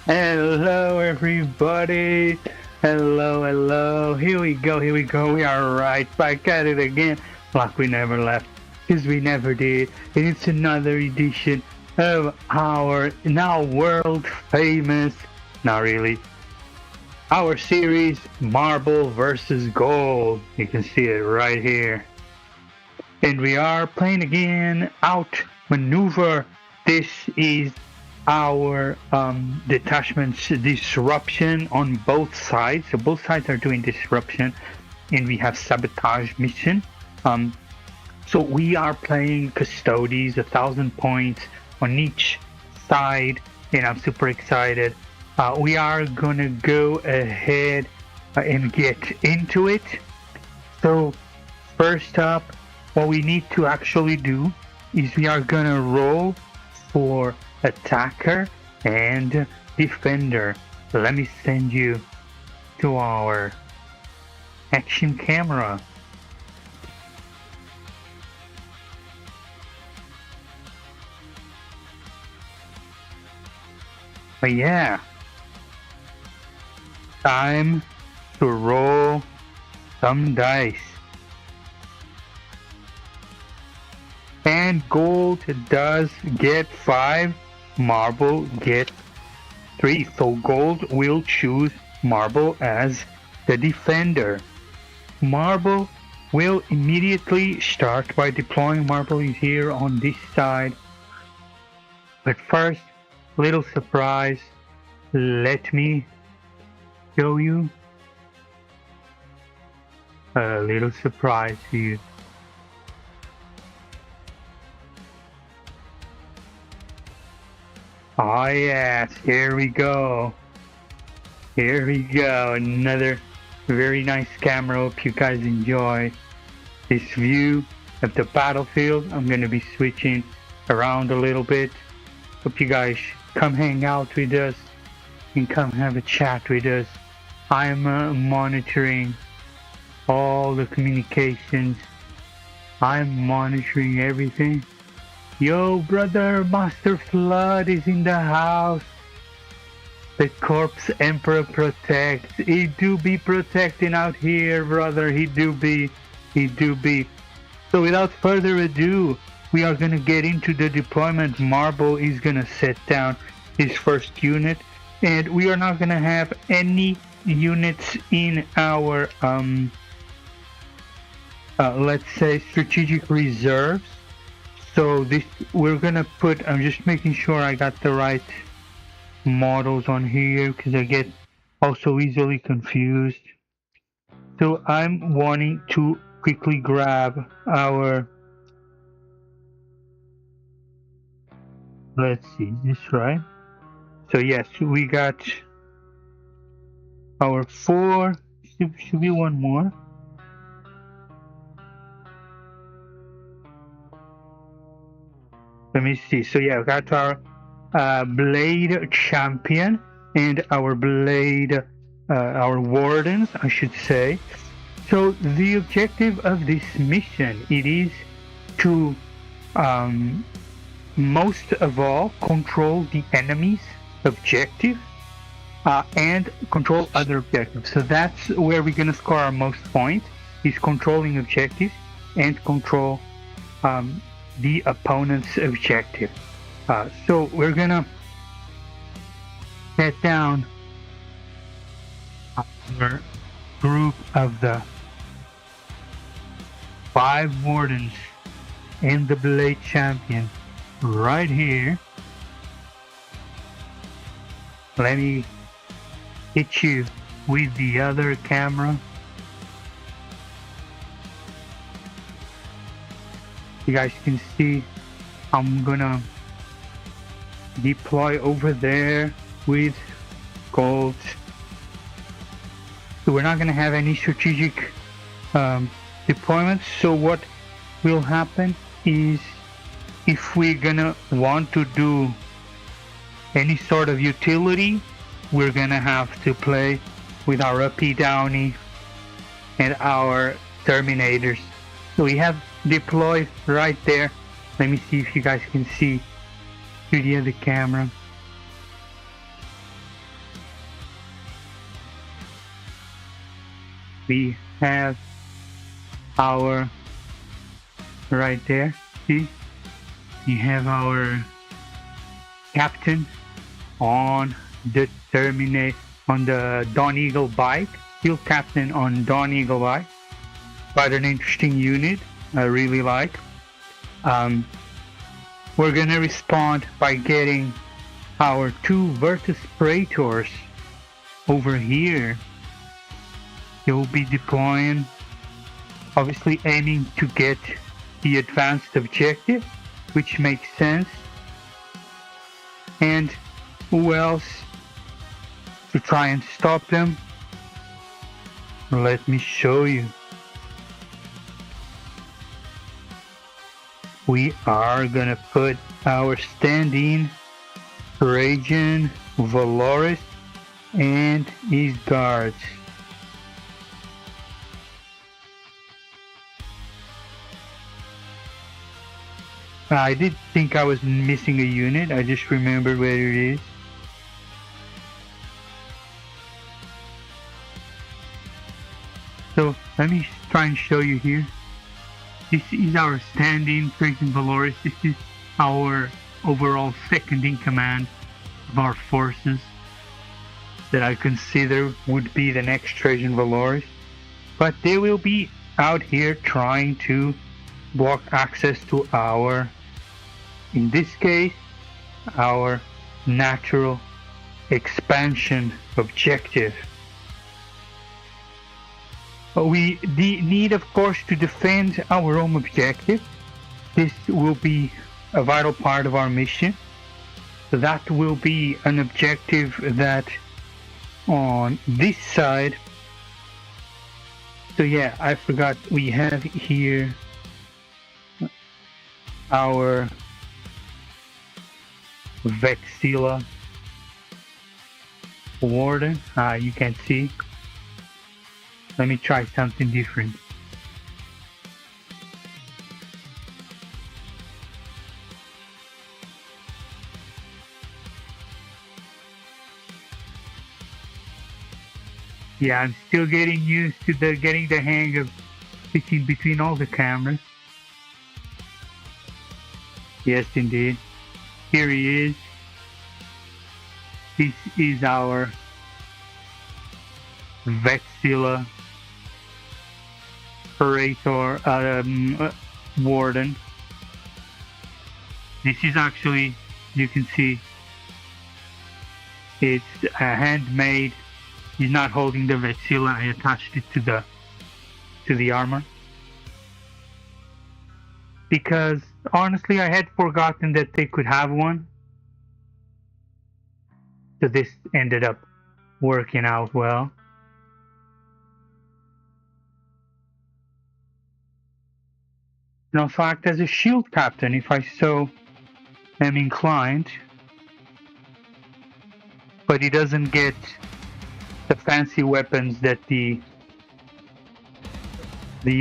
Hello, everybody. Hello, hello. Here we go, here we go. We are right back at it again, like we never left, because we never did. And it's another edition of our now world famous, not really, our series Marble versus Gold. You can see it right here. And we are playing again Outmaneuver. This is our detachment's disruption on both sides. So both sides are doing disruption, and we have sabotage mission. Um, so we are playing Custodes, 1,000 points on each side, and I'm super excited. We are gonna go ahead and get into it. So first up, what we need to actually do is we are gonna roll for attacker and defender. Let me send you to our action camera. But yeah, time to roll some dice. And gold does get 5, marble get 3. So gold will choose marble as the defender. Marble will immediately start by deploying. Marble is here on this side. But first, little surprise. Let me show you a little surprise here. Oh yes, here we go. Here we go. Another very nice camera. Hope you guys enjoy this view of the battlefield. I'm going to be switching around a little bit. Hope you guys come hang out with us and come have a chat with us. I'm monitoring all the communications. I'm monitoring everything. Yo, brother, Master Flood is in the house. The Corpse Emperor protects. He do be protecting out here, brother. He do be. So without further ado, we are gonna get into the deployment. Marble is gonna set down his first unit, and we are not gonna have any units in our let's say strategic reserves. So this we're gonna put, I'm just making sure I got the right models on here because I get also easily confused. So I'm wanting to quickly grab our, let's see, is this right? So yes, we got our 4, should be one more. Let me see. So yeah, we got our blade champion and our blade, our wardens, I should say. So the objective of this mission, it is to most of all control the enemy's objective and control other objectives. So that's where we're gonna score our most points, is controlling objectives and control the opponent's objective. So we're gonna set down our group of the 5 wardens and the blade champion right here. Let me hit you with the other camera. You guys can see I'm gonna deploy over there with gold. So we're not gonna have any strategic deployments. So what will happen is, if we're gonna want to do any sort of utility, we're gonna have to play with our uppy downy and our terminators. So we have deployed right there. Let me see if you guys can see through the other camera. We have our right there. See, we have our captain on the on the Dawn Eagle bike. Field captain on Dawn Eagle bike. Quite an interesting unit. I really like. We're gonna respond by getting our 2 Virtus Praetors over here. They will be deploying, obviously aiming to get the advanced objective, which makes sense. And who else to try and stop them? Let me show you. We are gonna put our stand-in Trajan Valoris and his guards. I did think I was missing a unit. I just remembered where it is. So let me try and show you here. This is our stand-in Trajan Valoris. This is our overall second in command of our forces that I consider would be the next Trajan Valoris. But they will be out here trying to block access to our, in this case, our natural expansion objective. We need, of course, to defend our home objective. This will be a vital part of our mission. So that will be an objective that on this side. So yeah, I forgot we have here our Vexilla Warden. You can see. Let me try something different. Yeah, I'm still getting used to getting the hang of switching between all the cameras. Yes, indeed. Here he is. This is our Vexilla Praetor Warden. This is actually, you can see, it's handmade. He's not holding the Vexilla. I attached it to the armor because honestly I had forgotten that they could have one. So this ended up working out well. In fact, as a shield captain, if I so am inclined, but he doesn't get the fancy weapons that the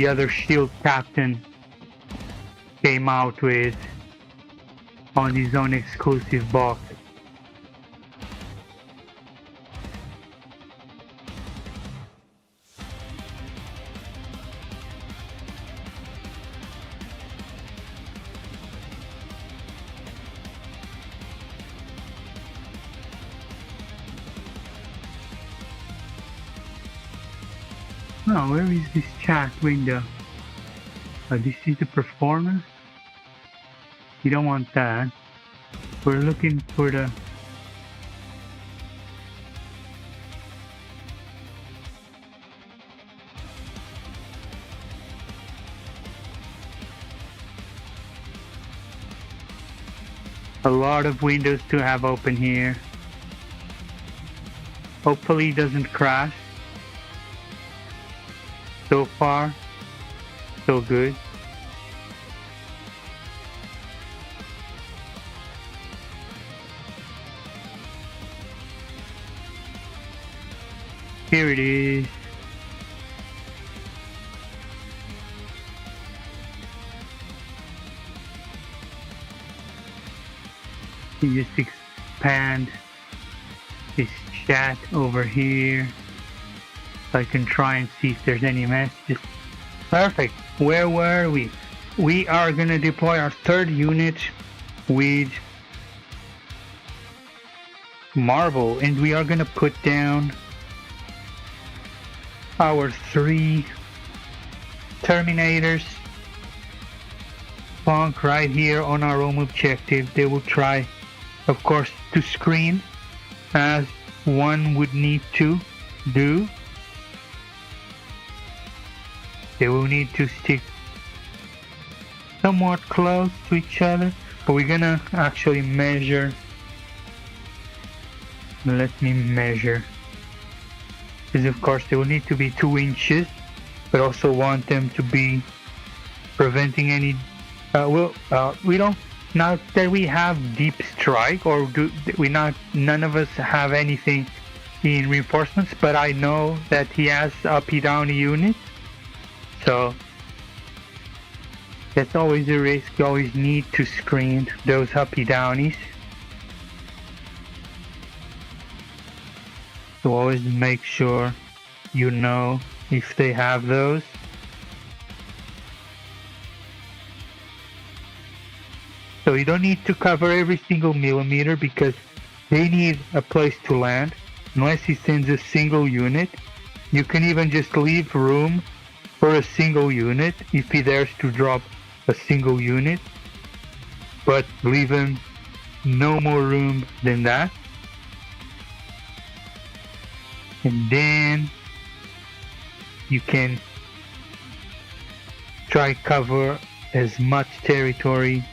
other shield captain came out with on his own exclusive box. Oh, where is this chat window? Oh, this is the performance? You don't want that. We're looking for the... a lot of windows to have open here. Hopefully it doesn't crash. So far, so good. Here it is. You just expand this chat over here. So I can try and see if there's any messages. Perfect. Where were we? We are gonna deploy our third unit with marble, and we are gonna put down our 3 Terminators. Plonk right here on our home objective. They will try, of course, to screen as one would need to do. They will need to stick somewhat close to each other, but we're gonna actually measure. Let me measure, because of course they will need to be 2 inches, but also want them to be preventing any we don't, not that we have deep strike, or none of us have anything in reinforcements, but I know that he has uppy downy unit, so that's always a risk. You always need to screen those uppy downies. So always make sure you know if they have those. So you don't need to cover every single millimeter, because they need a place to land. Unless he sends a single unit, you can even just leave room for a single unit if he dares to drop a single unit, but leave him no more room than that. And then you can try cover as much territory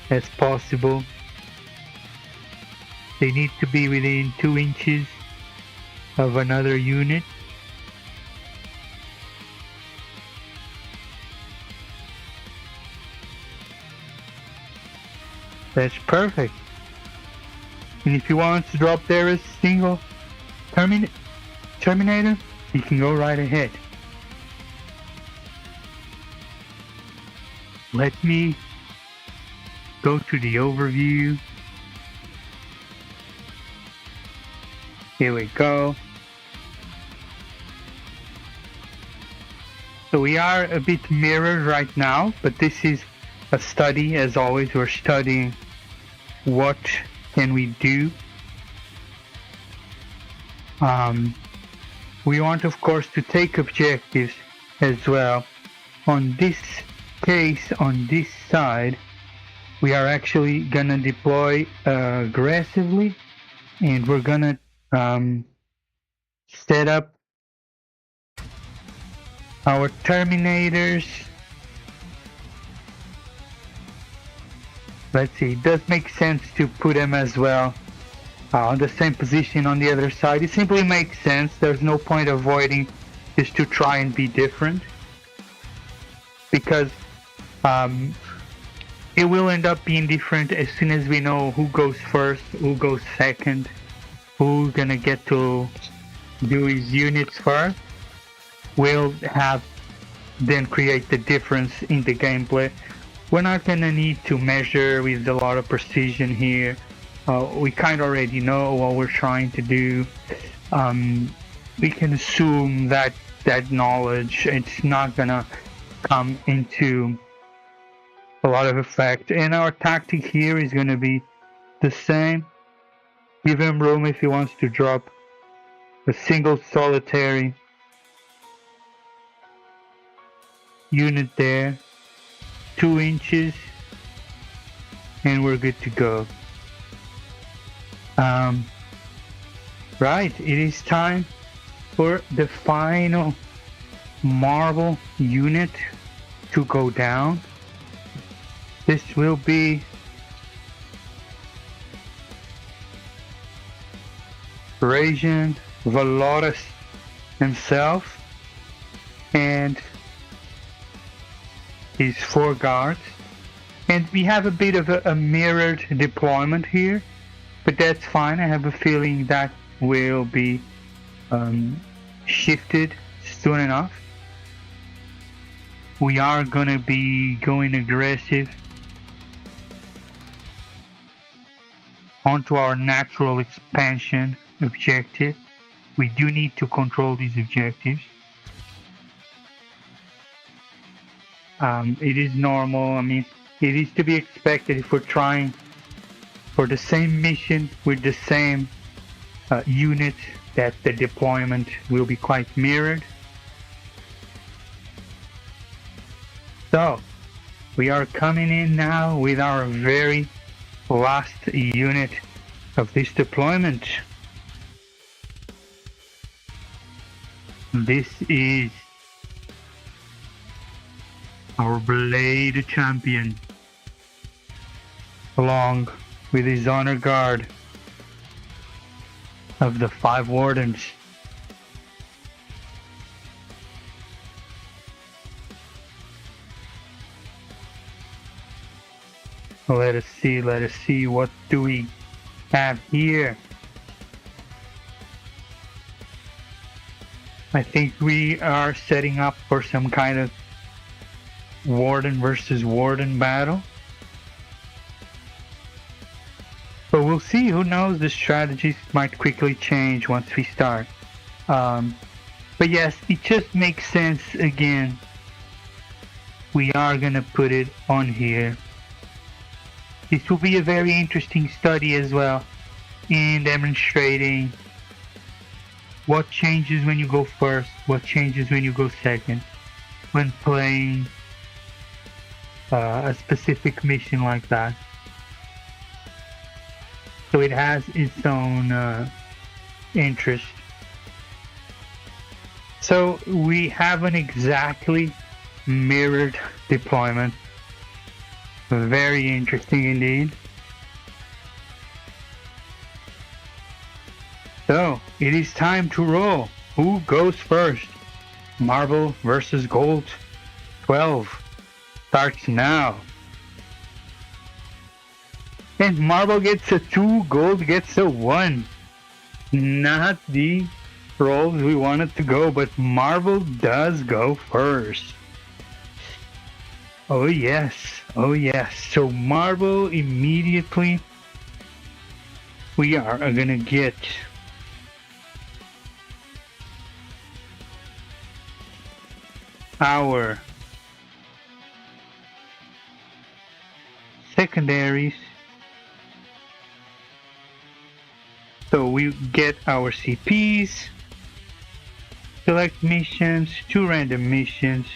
as possible. They need to be within 2 inches of another unit. That's perfect. And if you want to drop there a single Terminator, you can go right ahead. Let me go to the overview. Here we go. So we are a bit mirrored right now, but this is a study. As always, we're studying what can we do. We want, of course, to take objectives as well. On this case, on this side, we are actually gonna deploy aggressively, and we're gonna set up our Terminators. Let's see, it does make sense to put them as well on the same position on the other side. It simply makes sense. There's no point avoiding just to try and be different, because it will end up being different as soon as we know who goes first, who goes second, who's gonna get to do his units first. We'll have then create the difference in the gameplay. We're not gonna need to measure with a lot of precision here. We kind of already know what we're trying to do. We can assume that knowledge, it's not gonna come into a lot of effect. And our tactic here is gonna be the same. Give him room if he wants to drop a single solitary unit there, 2 inches, and we're good to go. Right, it is time for the final marble unit to go down. This will be Rajan Valoris himself and his 4 guards. And we have a bit of a mirrored deployment here, but that's fine. I have a feeling that will be shifted soon enough. We are gonna be going aggressive onto our natural expansion objective. we do need to control these objectives. It is normal. I mean, it is to be expected if we're trying for the same mission with the same unit, that the deployment will be quite mirrored. So, we are coming in now with our very last unit of this deployment. This is our Blade Champion, along with his honor guard of the 5 Wardens. Let us see, what do we have here? I think we are setting up for some kind of Warden versus Warden battle. But we'll see, who knows, the strategies might quickly change once we start. But yes, it just makes sense again. We are gonna put it on here. This will be a very interesting study as well, in demonstrating what changes when you go first, what changes when you go second, when playing a specific mission like that. So it has its own interest. So we haven't exactly mirrored deployment. Very interesting indeed. So it is time to roll. Who goes first? Marble versus Gold 12 starts now. And Marble gets a 2, Gold gets a 1. Not the rolls we wanted to go, but Marble does go first. Oh yes, oh yes. So Marble immediately, we are gonna get our secondaries. So we get our CPs, select missions, 2 random missions.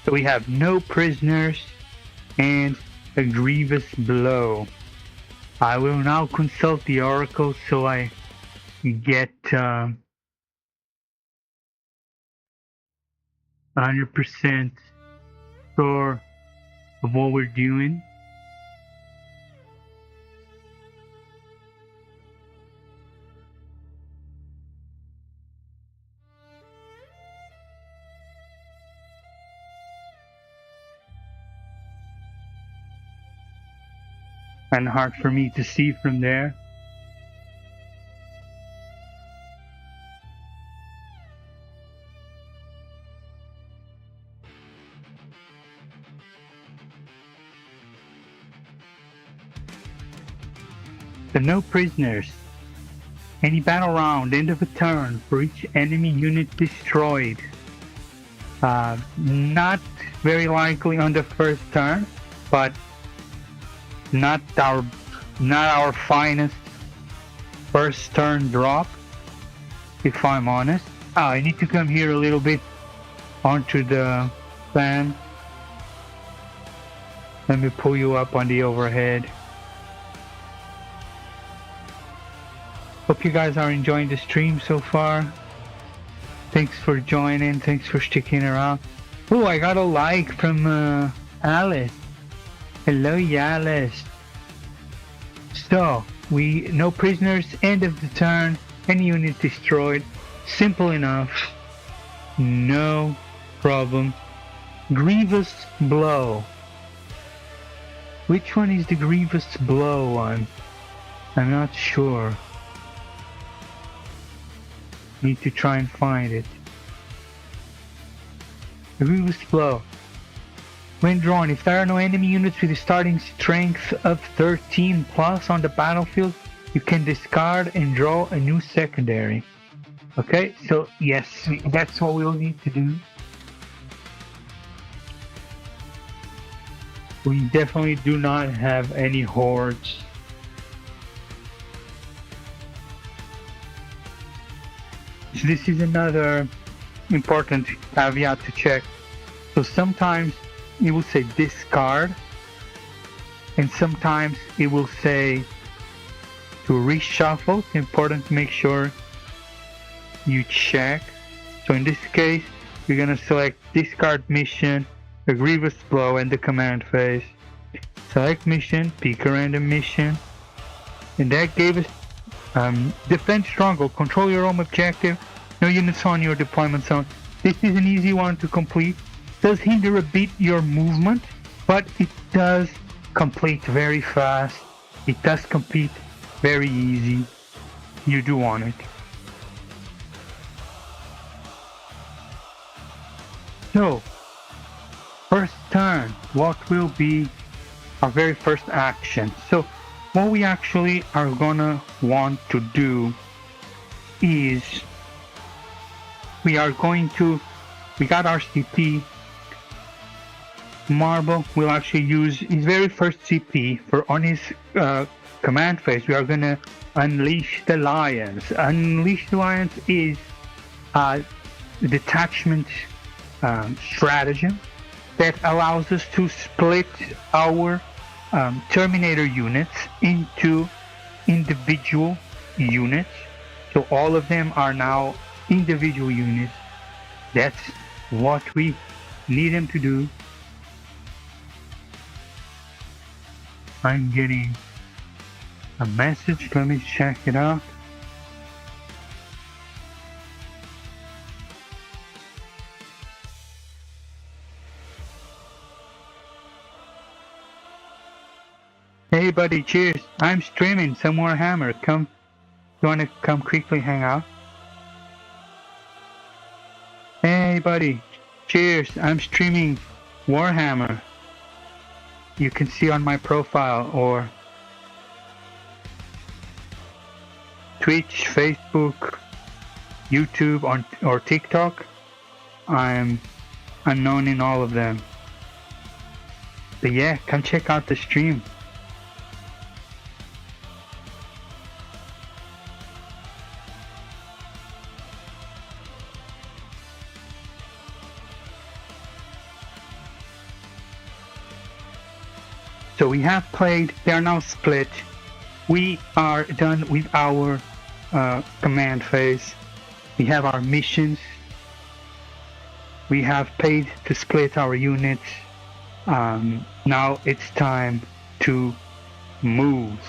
So we have no prisoners and a grievous blow. I will now consult the oracle so I get 100% sure of what we're doing. And hard for me to see from there. So no prisoners. Any battle round, end of a turn, for each enemy unit destroyed. Not very likely on the first turn, but not our finest first turn drop, if I'm honest. I need to come here a little bit onto the fan. Let me pull you up on the overhead. Hope you guys are enjoying the stream so far. Thanks for joining, thanks for sticking around. Oh, I got a like from Alice. Hello, Alice. So, no prisoners, end of the turn, any unit destroyed. Simple enough. No problem. Grievous blow. Which one is the grievous blow one? I'm not sure. Need to try and find it. Grievous blow. When drawn, if there are no enemy units with a starting strength of 13 plus on the battlefield, you can discard and draw a new secondary. Okay, so yes, that's what we'll need to do. We definitely do not have any hordes. So this is another important caveat to check. So sometimes it will say discard, and sometimes it will say to reshuffle. It's important to make sure you check. So in this case, you're gonna select discard mission, a grievous blow, and the command phase. Select mission, pick a random mission, and that gave us defend stronghold, control your home objective, no units on your deployment zone. This is an easy one to complete. Does hinder a bit your movement, but it does complete very fast. It does complete very easy. You do want it. So, first turn, what will be our very first action? So, what we actually are gonna want to do is we got our CP. Marble will actually use his very first CP for on his command phase. We are gonna unleash the lions. Unleash the lions is a detachment stratagem that allows us to split our Terminator units into individual units. So all of them are now individual units. That's what we need them to do. I'm getting a message. Let me check it out. Hey buddy, cheers. I'm streaming some more Hammer. You wanna come quickly hang out? Hey buddy, cheers. I'm streaming Warhammer. You can see on my profile or Twitch, Facebook, YouTube, or TikTok. I'm unknown in all of them. But yeah, come check out the stream. So we have played, they are now split. We are done with our command phase. We have our missions. We have paid to split our units. Now it's time to move.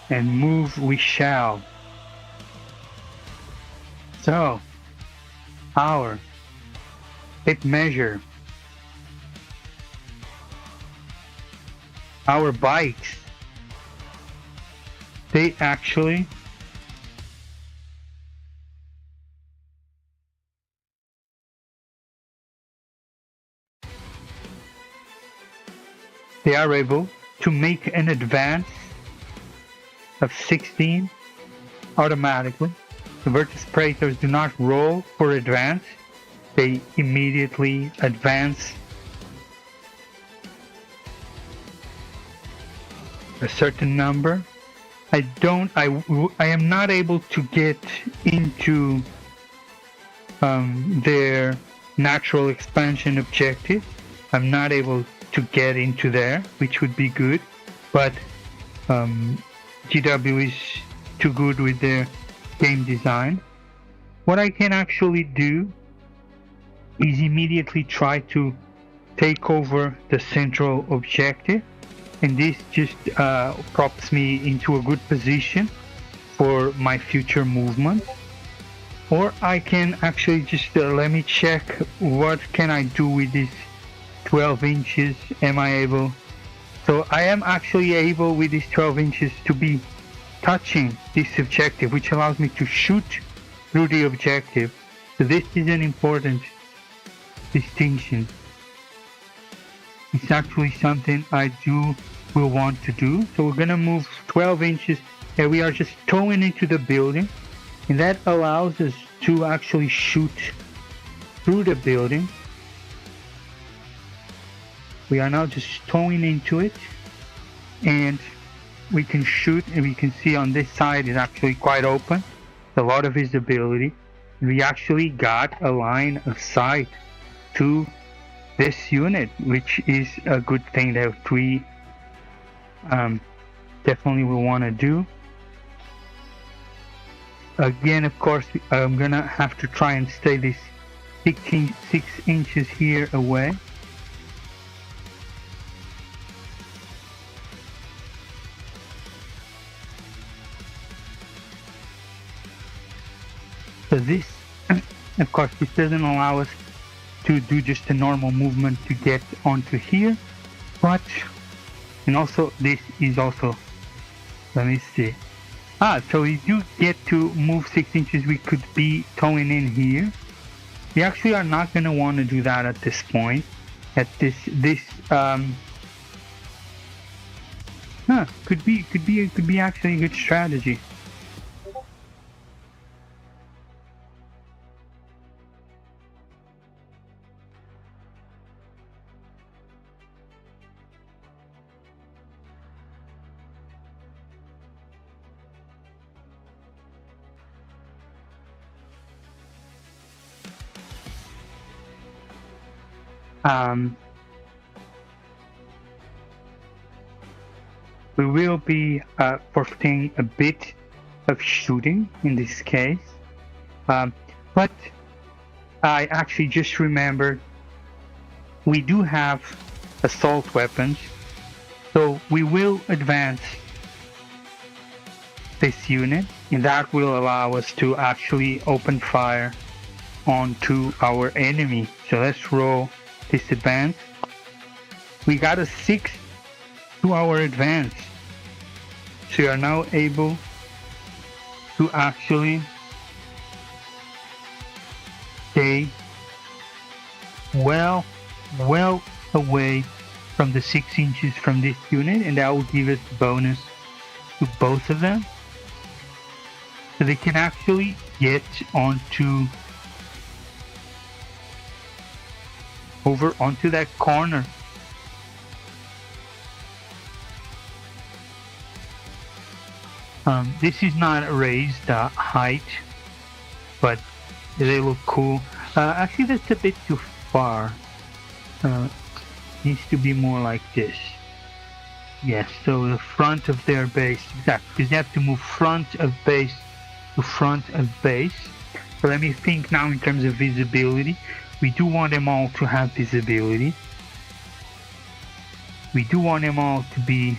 And move we shall. So, our hit measure. Our bikes, they actually are able to make an advance of 16 automatically. The Virtus Praetors do not roll for advance. They immediately advance a certain number. I am not able to get into their natural expansion objective. I'm not able to get into there, which would be good, but GW is too good with their game design. What I can actually do is immediately try to take over the central objective, and this just props me into a good position for my future movement. Or I can actually just let me check what can I do with this 12 inches. Am I able? So I am actually able with these 12 inches to be touching this objective, which allows me to shoot through the objective. So this is an important distinction. It's actually something I will want to do. So we're gonna move 12 inches and we are just towing into the building. And that allows us to actually shoot through the building. We are now just towing into it, and we can shoot, and we can see on this side is actually quite open. A lot of visibility. We actually got a line of sight to this unit, which is a good thing that we definitely will want to do. Again, of course, I'm gonna have to try and stay this 6 inches here away. So this, of course, this doesn't allow us to do just a normal movement to get onto here, but, and also this is also, let me see. So we do get to move 6 inches, we could be towing in here. We actually are not going to want to do that at this point. At this could be actually a good strategy. We will be forfeiting a bit of shooting in this case, but I actually just remembered we do have assault weapons, so we will advance this unit, and that will allow us to actually open fire onto our enemy. So let's roll this advance. We got a 6 to our advance, so you are now able to actually stay well away from the 6 inches from this unit, and that will give us the bonus to both of them, so they can actually get over onto that corner. This is not raised height, but they look cool. Actually, that's a bit too far. Needs to be more like this. Yes, so the front of their base, exactly, because they have to move front of base to front of base. So let me think now in terms of visibility. We do want them all to have visibility. We do want them all to be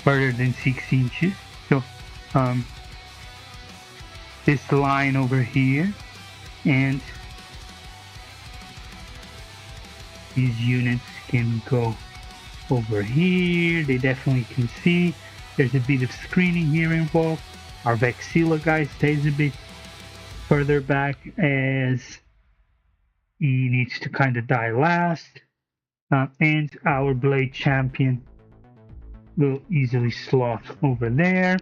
further than 6 inches. So this line over here, and these units can go over here. They definitely can see. There's a bit of screening here involved. Our Vexilla guy stays a bit further back as he needs to kind of die last. And our Blade Champion will easily slot over there.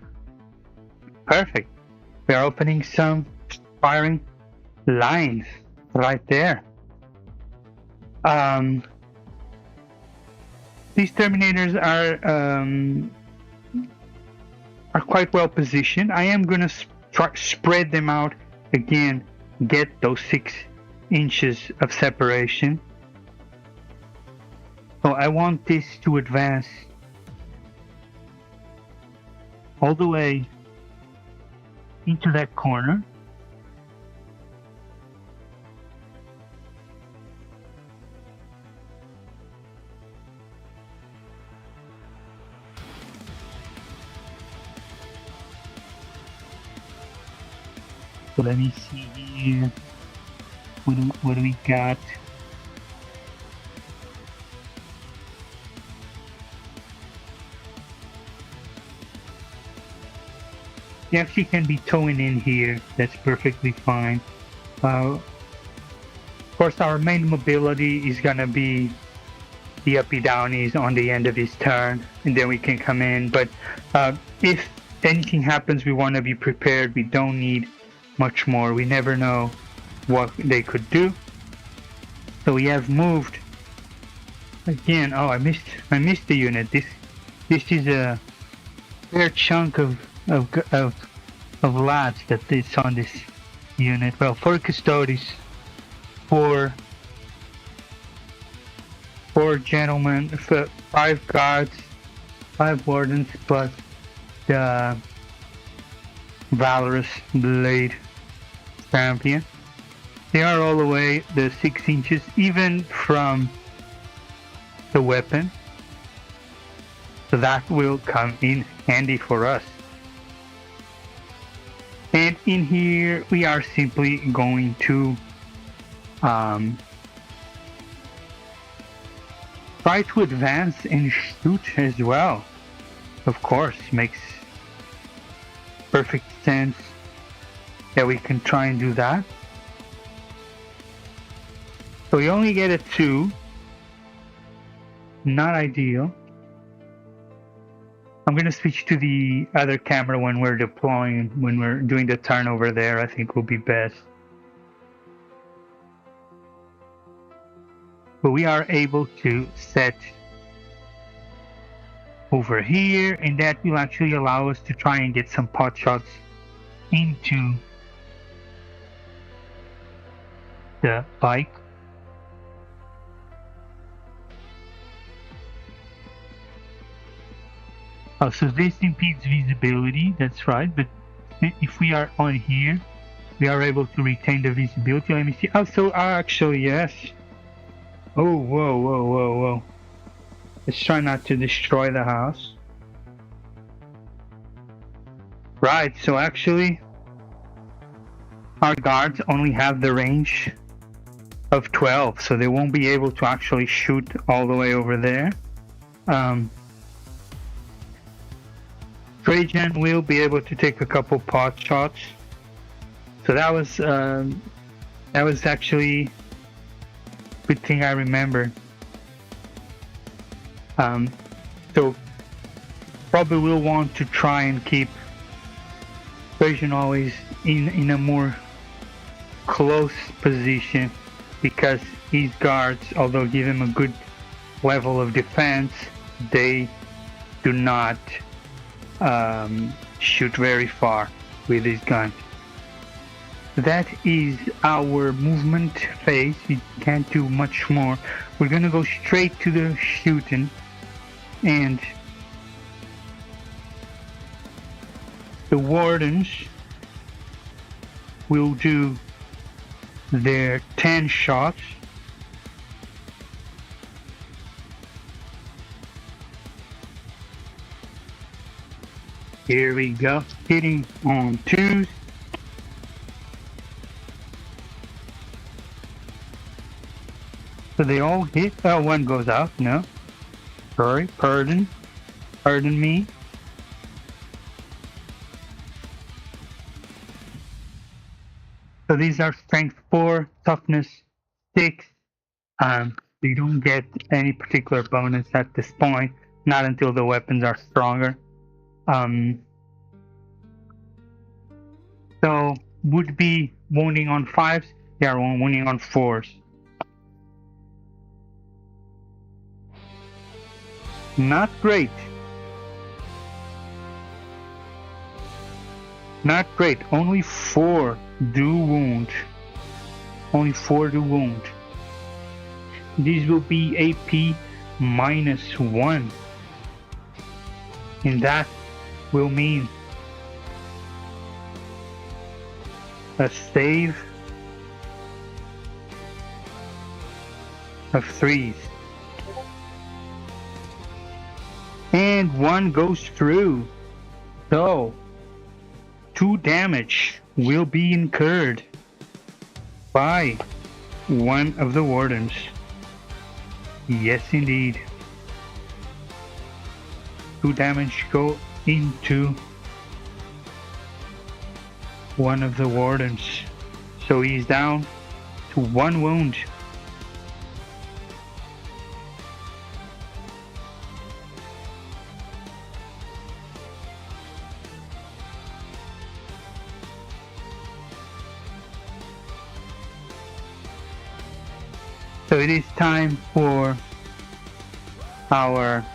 Perfect. We are opening some firing lines right there. These Terminators are quite well positioned. I am going to spread them out again, get those 6 inches of separation. So I want this to advance all the way into that corner. So let me see here. What do we got? You actually can be towing in here. That's perfectly fine. Of course, our main mobility is gonna be the uppy downies on the end of his turn, and then we can come in. But if anything happens, we want to be prepared. We don't need much more. We never know what they could do. So we have moved again. Oh, I missed the unit. This is a fair chunk of lads that is on this unit. Well, 4 Custodes, 4 gentlemen, 5 guards, 5 wardens, plus the Valorous Blade champion. They are all the way the 6 inches, even from the weapon. So that will come in handy for us. And in here, we are simply going to try to advance and shoot as well. Of course, makes perfect sense that we can try and do that. So we only get a 2. Not ideal. I'm going to switch to the other camera when we're deploying, when we're doing the turn over there. I think will be best. But we are able to set over here, and that will actually allow us to try and get some pot shots into the bike. Oh, so this impedes visibility, that's right, but if we are on here, we are able to retain the visibility. Let me see. Oh, so actually, yes. Oh, whoa. Let's try not to destroy the house. Right, so actually, our guards only have the range of 12, so they won't be able to actually shoot all the way over there. Trajan will be able to take a couple pot shots. So that was actually a good thing I remember. So probably will want to try and keep Trajan always in a more close position, because his guards, although give him a good level of defense, they do not shoot very far with his gun. That is our movement phase. We can't do much more. We're gonna go straight to the shooting, and the wardens will do their 10 shots. Here we go, hitting on 2s. So they all hit. Oh, one goes out. No, sorry, pardon me. So these are strength 4, toughness 6. You don't get any particular bonus at this point, not until the weapons are stronger. So would be wounding on 5s. They are wounding on 4s. Not great. Not great. Only 4 do wound. Only 4 do wound. These will be AP -1. And that will mean a save of 3s. And 1 goes through. So 2 damage will be incurred by one of the wardens. Yes, indeed. 2 damage go into one of the wardens. So he's down to 1 wound. So it is time for our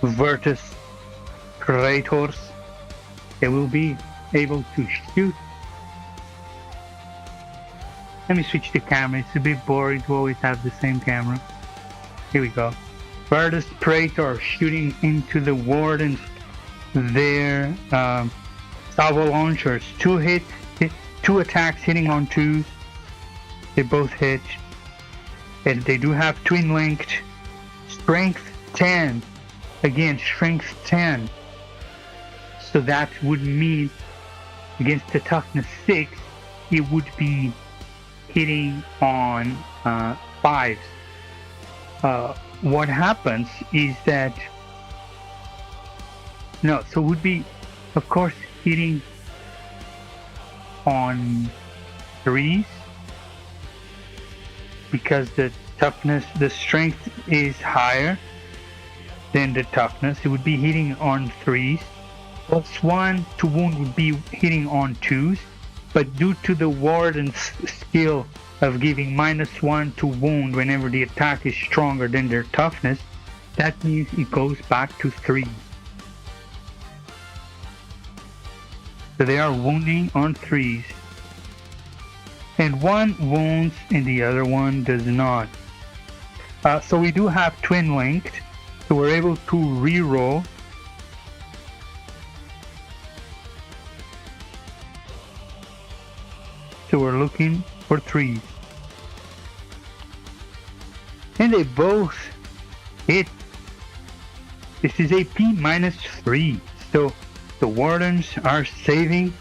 Virtus creators. They will be able to shoot. Let me switch the camera. It's a bit boring to always have the same camera. Here we go. Virtus Praetor shooting into the wardens. Their salvo launchers. 2 attacks hitting on 2s. They both hit. And they do have twin linked. Strength 10. Again, strength 10. So that would mean against the toughness 6, it would be hitting on 5s. What happens is that so it would be, of course, hitting on 3s because the toughness, the strength is higher than the toughness. It would be hitting on 3s. +1 to wound would be hitting on 2s, but due to the warden's skill of giving -1 to wound whenever the attack is stronger than their toughness, that means it goes back to 3. So they are wounding on 3s. And one wounds and the other one does not. So we do have twin linked, so we're able to re-roll. So we're looking for 3s. And they both hit. This is AP -3. So the wardens are saving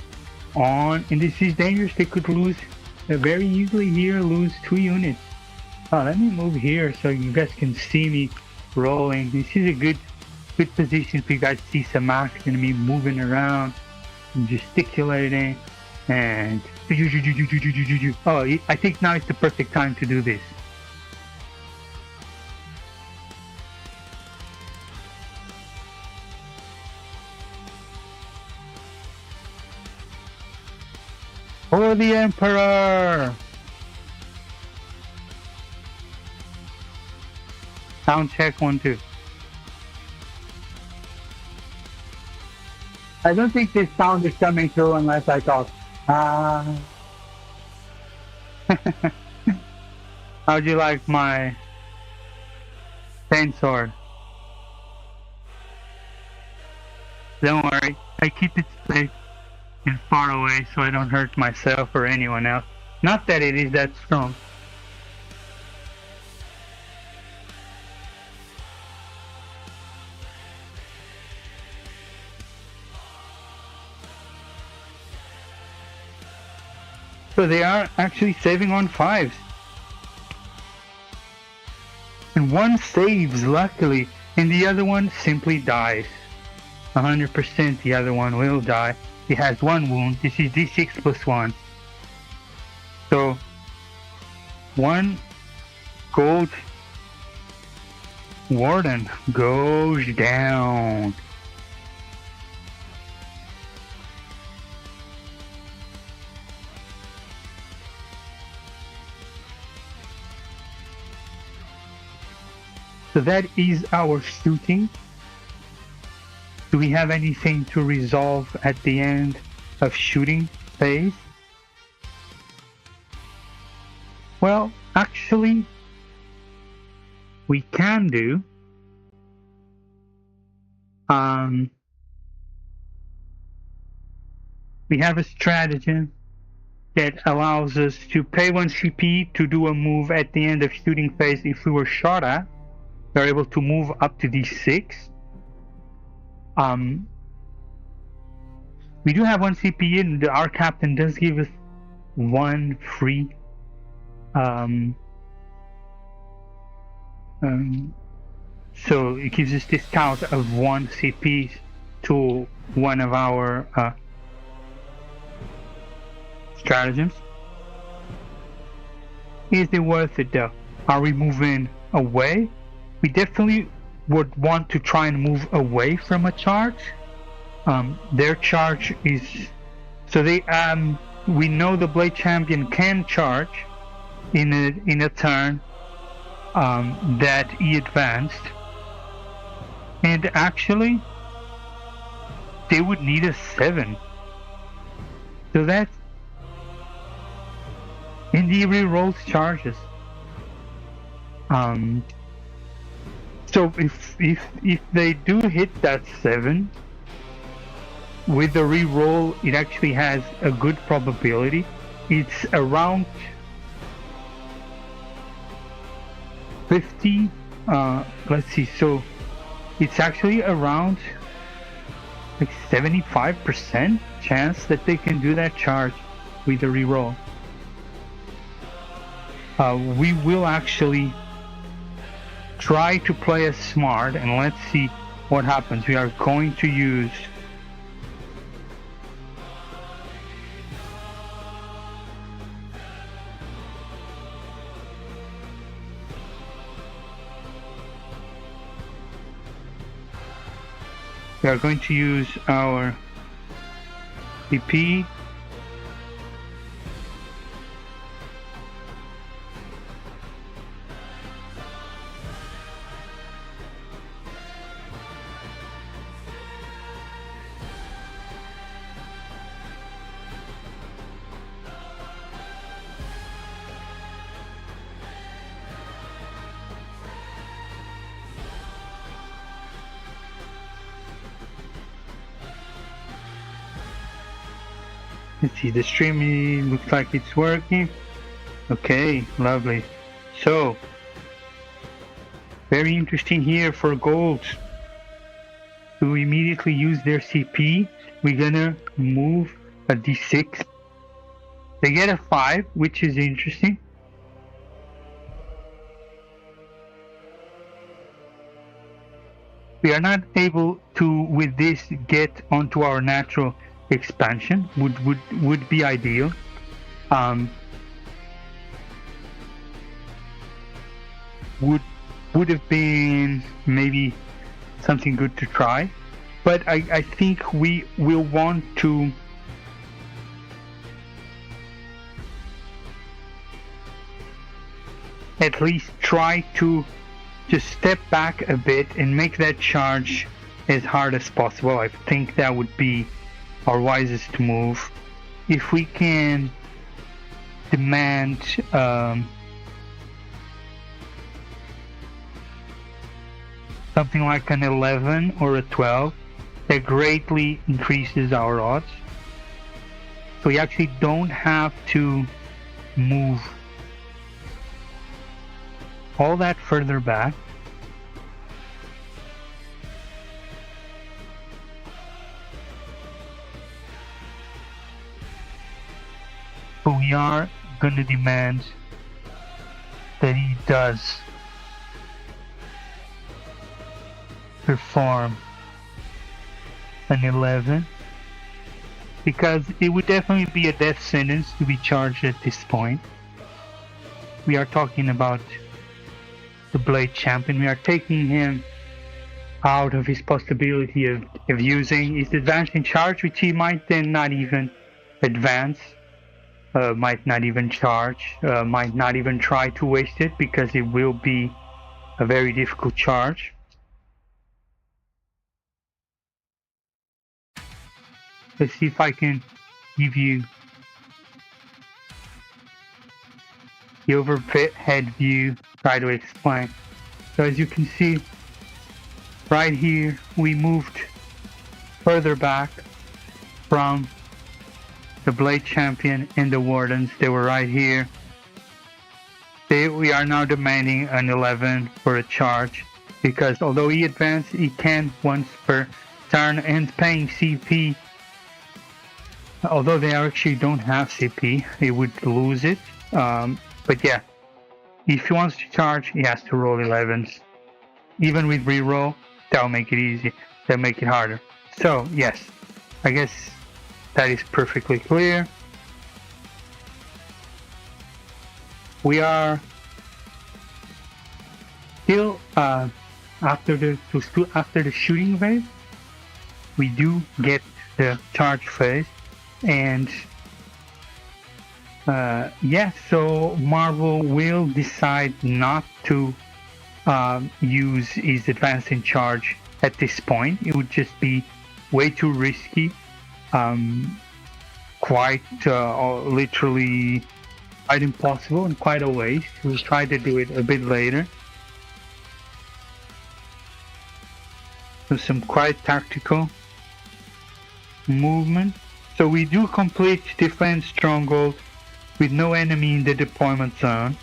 on, and this is dangerous. They could lose very easily here, lose 2 units. Let me move here so you guys can see me rolling. This is a good position for you guys to see some action, me moving around and gesticulating. And I think now is the perfect time to do this. For the Emperor! Sound check 1 2. I don't think this sound is coming through unless I talk. How'd you like my chain sword? Don't worry, I keep it safe and far away so I don't hurt myself or anyone else. Not that it is that strong. So they are actually saving on 5s. And one saves, luckily, and the other one simply dies. 100% the other one will die. He has 1 wound. This is D6 +1. So 1 gold warden goes down. So that is our shooting. Do we have anything to resolve at the end of shooting phase? Well, actually, we can do. We have a stratagem that allows us to pay 1 CP to do a move at the end of shooting phase if we were shot at. We're able to move up to D6. We do have 1 CP and our captain does give us 1 free so it gives us discount of 1 CP to one of our stratagems. Is it worth it though? Are we moving away? We definitely would want to try and move away from a charge. Their charge is so they we know the Blade Champion can charge in a turn that he advanced, and actually they would need a 7. So that's, and he rerolls charges. So if they do hit that 7 with the reroll, it actually has a good probability. It's around 50. Let's see. So it's actually around like 75% chance that they can do that charge with the reroll. We will actually try to play as smart, and let's see what happens. We are going to use our PP. Let's see, the streaming looks like it's working. Okay, lovely. So, very interesting here for gold. To immediately use their CP, we're gonna move a D6. They get a 5, which is interesting. We are not able to, with this, get onto our natural expansion. Would be ideal. Would have been maybe something good to try, but I think we will want to at least try to just step back a bit and make that charge as hard as possible. I think that would be our wisest move. If we can demand something like an 11 or a 12, that greatly increases our odds. So we actually don't have to move all that further back. But we are going to demand that he does perform an 11, because it would definitely be a death sentence to be charged at this point. We are talking about the Blade Champion. We are taking him out of his possibility of using his advancing charge, which he might then not even advance, might not even charge, might not even try to waste it, because it will be a very difficult charge. Let's see if I can give you the overhead view, try to explain. So as you can see, right here, we moved further back from the Blade Champion and the Wardens. They were right here. We are now demanding an 11 for a charge, because although he advanced, he can once per turn, and paying CP. Although they actually don't have CP, he would lose it. But yeah, if he wants to charge, he has to roll 11s. Even with reroll, that'll make it easy. That'll make it harder. So yes, I guess that is perfectly clear. We are still after the shooting phase. We do get the charge phase, and Yeah, so Marvel will decide not to use his advancing charge at this point. It would just be way too risky. Um, quite literally quite impossible and quite a waste. We'll try to do it a bit later. So some quite tactical movement. So we do complete defense stronghold with no enemy in the deployment zone.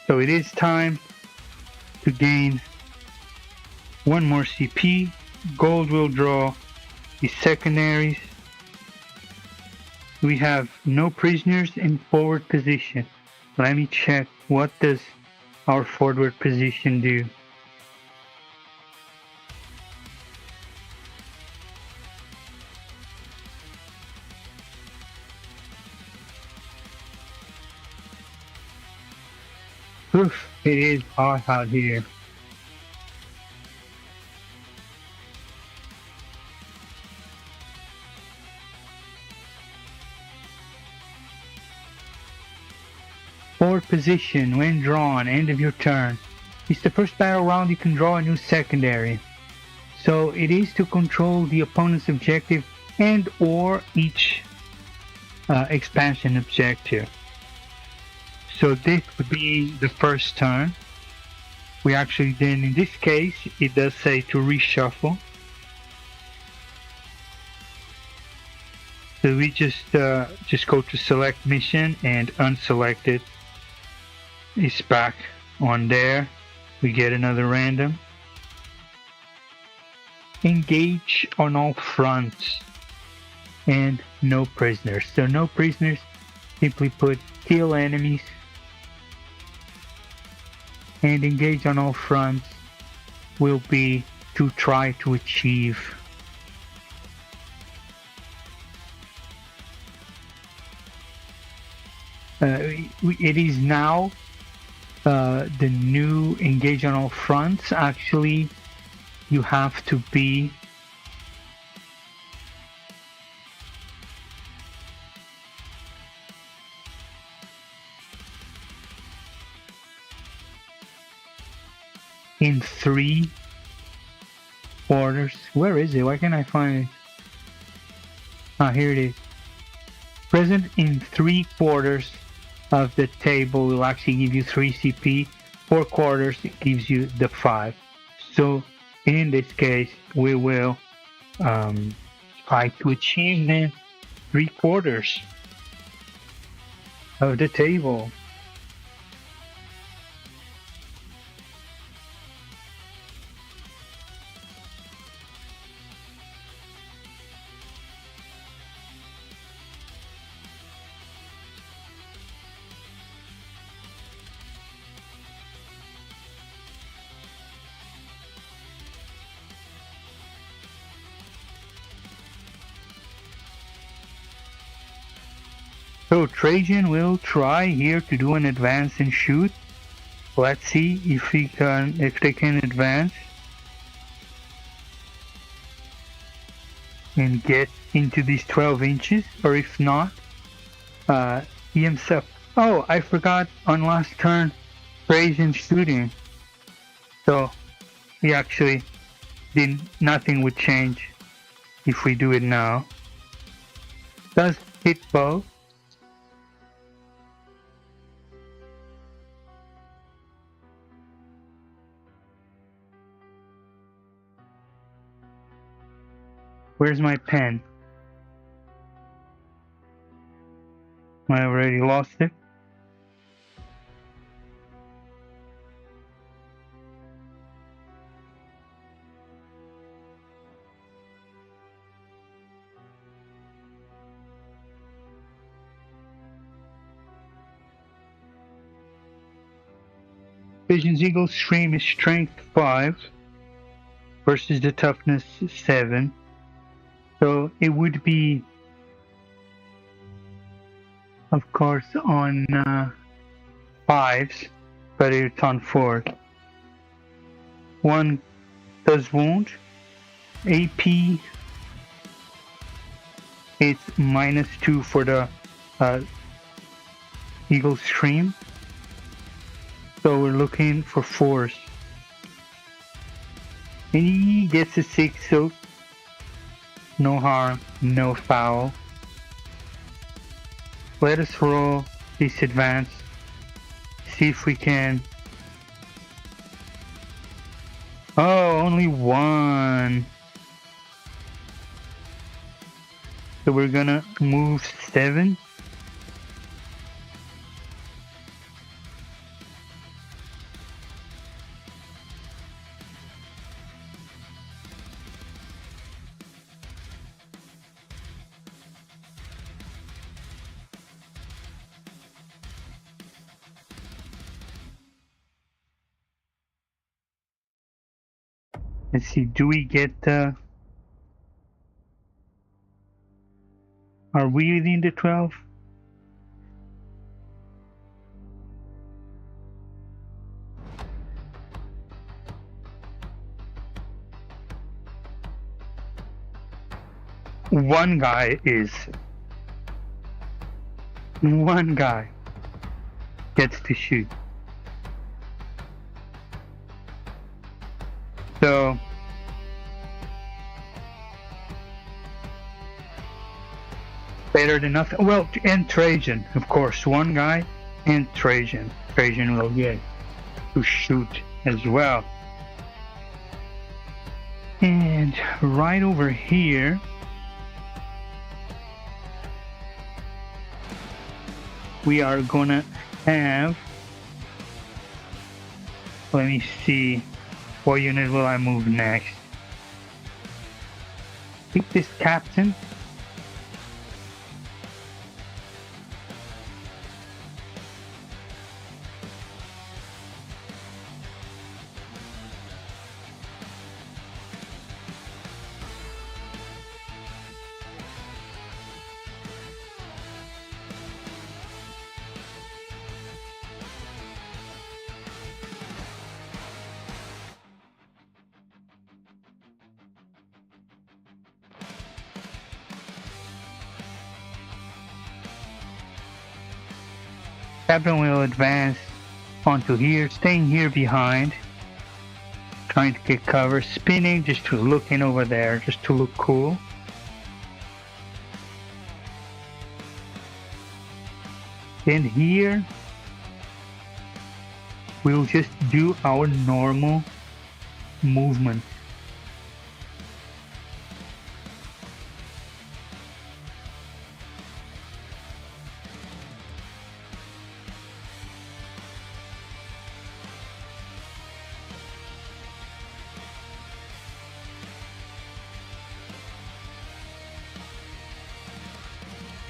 So it is time to gain one more CP. Gold will draw the secondaries. We have no prisoners in forward position. Let me check, what does our forward position do? Oof, it is hot out here. Forward position, when drawn, end of your turn. It's the first battle round you can draw a new secondary. So it is to control the opponent's objective and or each expansion objective. So this would be the first turn. We actually then, in this case, it does say to reshuffle. So we just go to select mission and unselect it. It's back on there. We get another random. Engage on all fronts and no prisoners. So no prisoners, simply put, kill enemies and engage on all fronts will be to try to achieve it is now the new engage on all fronts. Actually, you have to be in 3 quarters. Where is it? Why can't I find it? Ah, here it is. Present in 3 quarters of the table will actually give you 3 CP. 4 quarters it gives you the 5. So in this case, we will try to achieve the 3 quarters of the table. So Trajan will try here to do an advance and shoot. Let's see if they can advance and get into these 12 inches, or if not, he himself. Oh, I forgot on last turn, Trajan shooting. So he actually didn't. Nothing would change if we do it now. Does hit both. Where's my pen? I already lost it. Vision's Eagle Stream is strength 5 versus the toughness 7. So it would be, of course, on 5s, but it's on 4s. 1 does wound. AP, it's -2 for the Eagle Stream. So we're looking for 4s. And he gets a 6, so no harm, no foul. Let us roll this advance. See if we can. Oh, only 1. So we're gonna move 7. Let's see, do we get the... Are we within the 12? One guy is. One guy gets to shoot. So better than nothing. Well, and Trajan, of course. One guy and Trajan. Trajan will get to shoot as well. And right over here, we are gonna have, let me see, what unit will I move next? Pick this captain. Captain will advance onto here, staying here behind, trying to get cover, spinning just to looking over there, just to look cool. Then here, we'll just do our normal movement.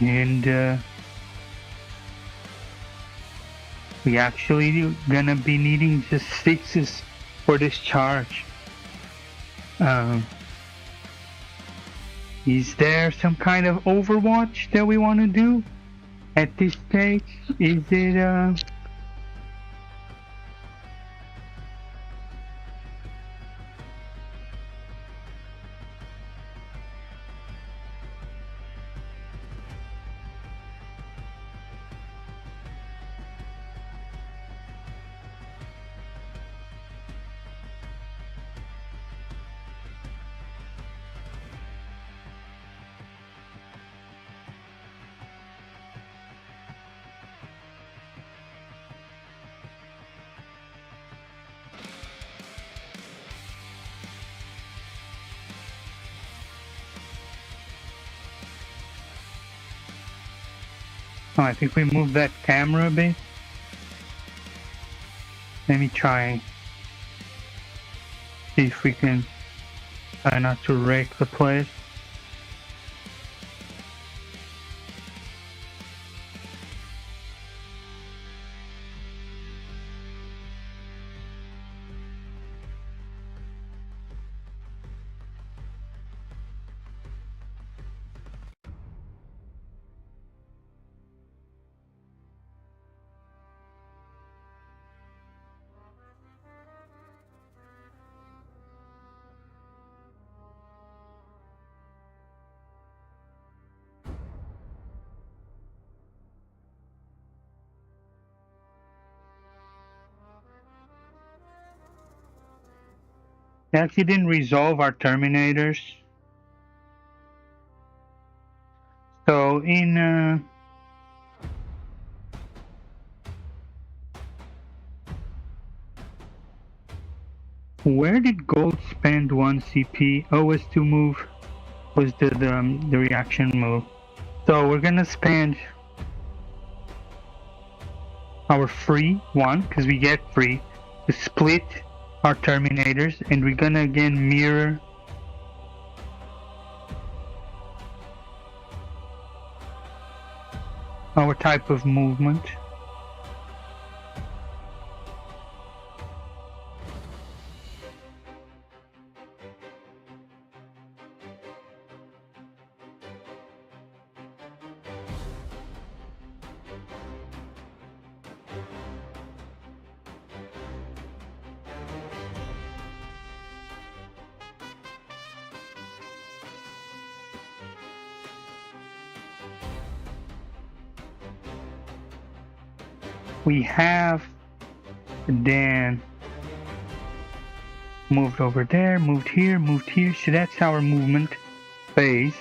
And we actually gonna be needing just 6s for this charge. Is there some kind of overwatch that we want to do at this stage? Is it Oh, I think we moved that camera a bit. Let me try. See if we can try not to wreck the place. Actually didn't resolve our Terminators. So in where did gold spend 1 CP? Oh, was to move, was the reaction move. So we're gonna spend our free one, because we get free, to split our Terminators, and we're gonna again mirror our type of movement. We have then moved over there, moved here, so that's our movement phase.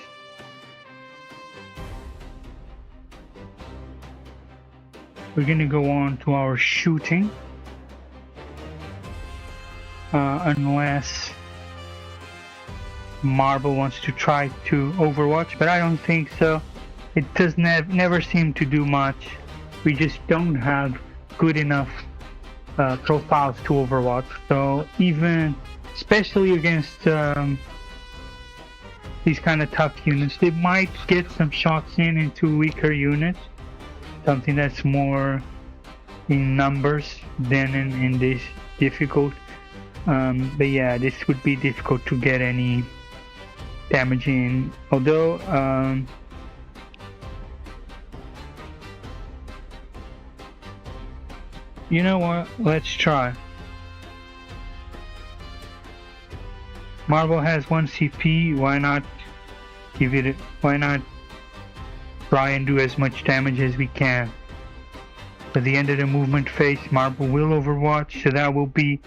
We're gonna go on to our shooting, unless Marvel wants to try to Overwatch, but I don't think so. It does never seem to do much. We just don't have good enough profiles to Overwatch. So even, especially against these kind of tough units, they might get some shots into weaker units, something that's more in numbers than in this difficult. But yeah, this would be difficult to get any damage in. Although you know what? Let's try. Marvel has 1 CP. Why not give it? Why not try and do as much damage as we can? At the end of the movement phase, Marvel will Overwatch, so that will be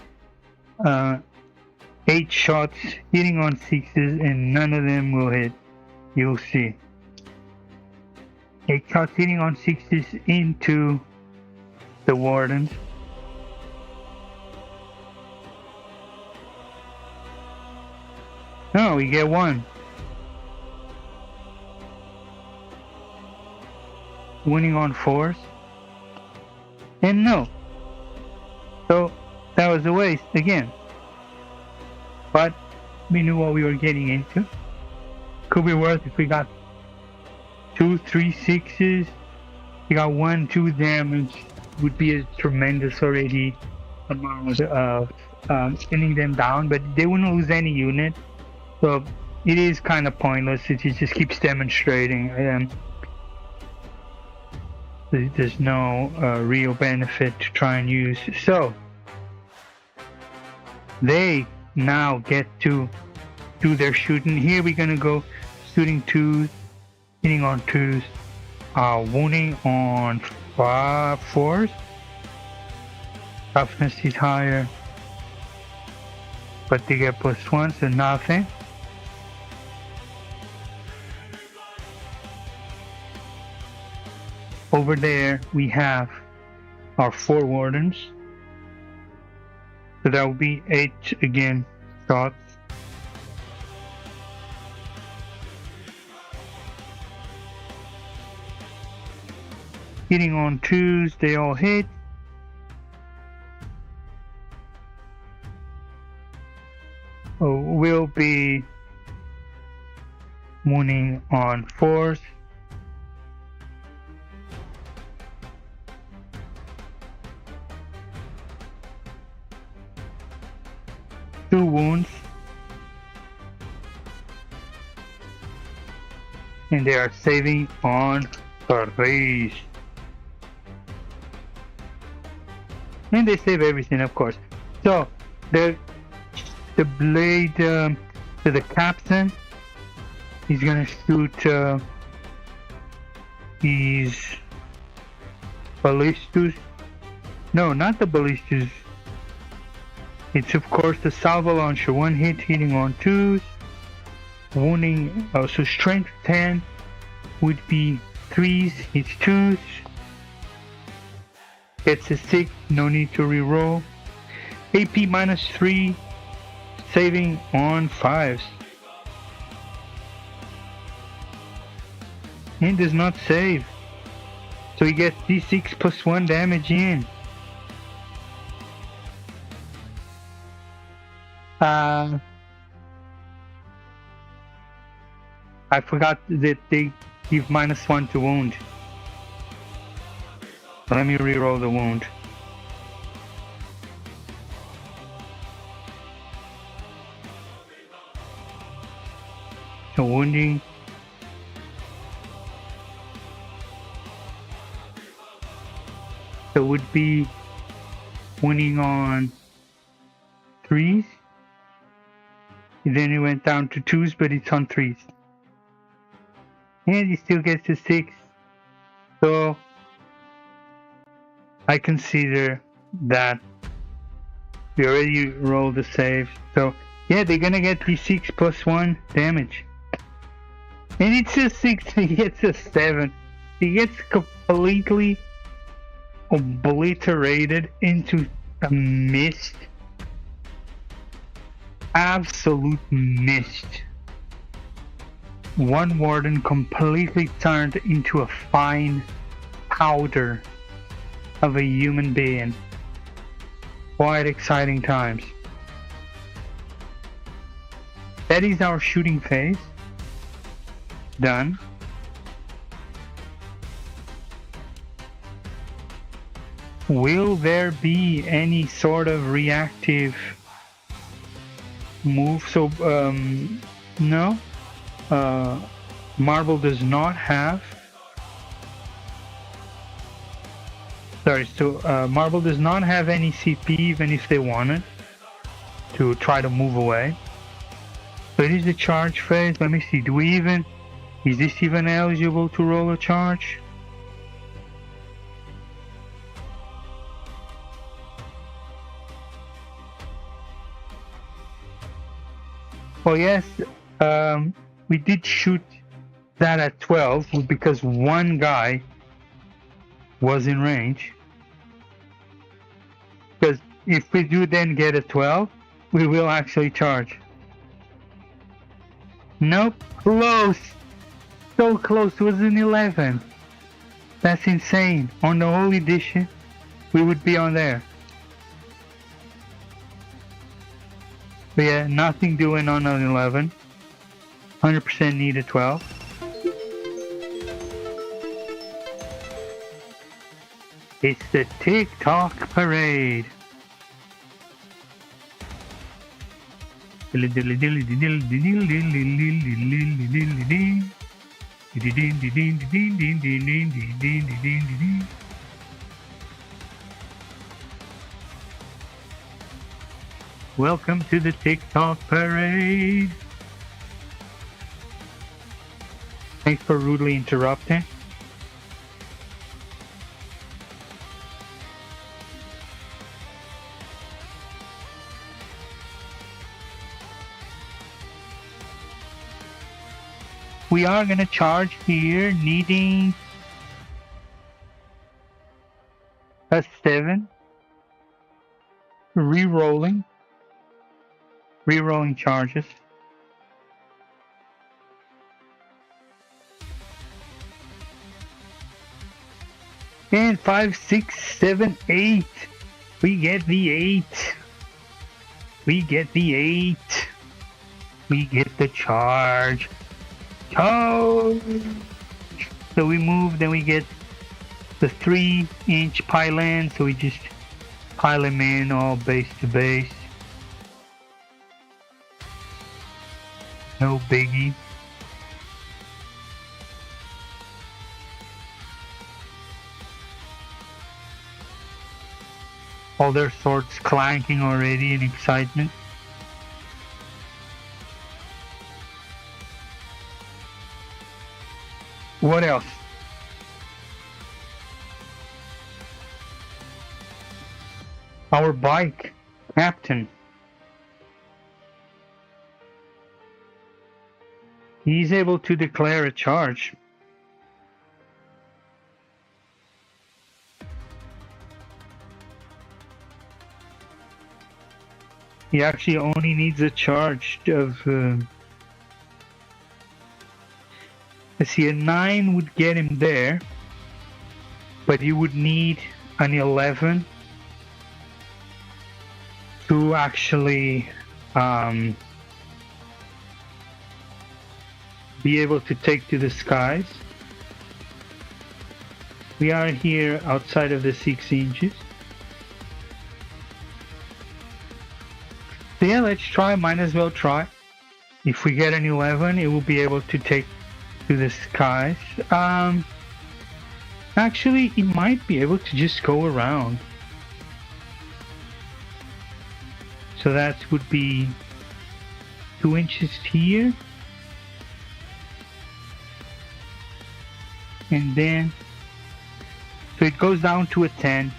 8 shots hitting on 6s, and none of them will hit. You'll see. 8 shots hitting on 6s into the Wardens. No, we get 1. Winning on 4s. And no. So that was a waste again. But we knew what we were getting into. Could be worth if we got 2, 3 6s. We got 1, 2 damage. Would be a tremendous already amount of spinning them down, but they wouldn't lose any unit. So it is kind of pointless. It just keeps demonstrating. There's no real benefit to try and use. So they now get to do their shooting. Here we're gonna go shooting 2s, hitting on 2s, wounding on 4s. Toughness is higher, but they get +1, so nothing. Over there we have our 4 Wardens, so that will be 8 again shots. Hitting on 2s, they all hit. Will be wounding on 4s. Two wounds, and they are saving on 3s. And they save everything, of course. So the blade to the captain, he's gonna shoot these ballistas. No, not the ballistas. It's of course the salvo launcher. One hit hitting on 2s. Wounding, so strength 10 would be 3s, hits 2s. Gets a 6, no need to reroll. AP minus 3, saving on 5s. And does not save. So he gets D6 plus 1 damage in. I forgot that they give minus 1 to wound. Let me reroll the wound. So wounding. So would be wounding on 3s. Then it went down to 2s, but it's on 3s. And he still gets a 6. So I consider that we already rolled the save. So yeah, they're gonna get D6 plus 1 damage. And it's a 6, he gets a 7. He gets completely obliterated into a mist. Absolute mist. One warden completely turned into a fine powder of a human being. Quite exciting times. That is our shooting phase. Done. Will there be any sort of reactive move? So, no. Marble does not have. Sorry, so Marble does not have any CP even if they wanted to try to move away. So it is the charge phase. Let me see, do we even, is this even eligible to roll a charge? Oh yes, we did shoot that at 12 because one guy was in range. Because if we do then get a 12, we will actually charge. Nope, close! So close, it was an 11. That's insane. On the whole edition, we would be on there. But yeah, nothing doing on an 11. 100% need a 12. It's the TikTok parade. Welcome to the TikTok parade. Thanks for rudely interrupting. We are gonna charge here, needing a 7. Rerolling charges. And 5, 6, 7, 8. We get the 8. We get the 8. We get the charge. Oh! So we move, then we get the 3-inch pylon, so we just pile them in all base to base. No biggie. All their swords clanking already in excitement. What else? Our bike captain He's able to declare a charge. He actually only needs a charge of... let's see, a 9 would get him there, but you would need an 11 to actually be able to take to the skies. We are here outside of the 6 inches. So yeah, let's try, might as well try. If we get an 11, it will be able to take to the skies. Actually, it might be able to just go around. So that would be 2 inches here. And then, so it goes down to a 10.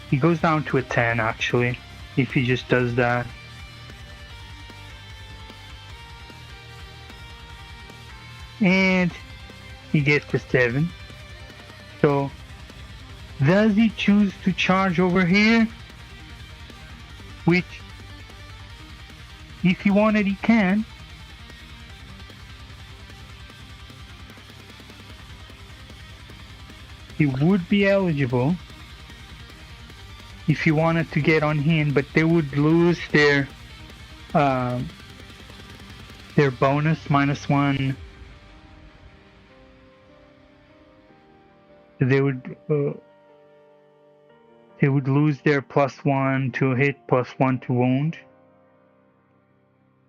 He goes down to a 10 actually, if he just does that. And he gets a 7. So, does he choose to charge over here? Which, if he wanted, he can. He would be eligible if he wanted to get on him, but they would lose their bonus -1. They would lose their +1 to hit, +1 to wound,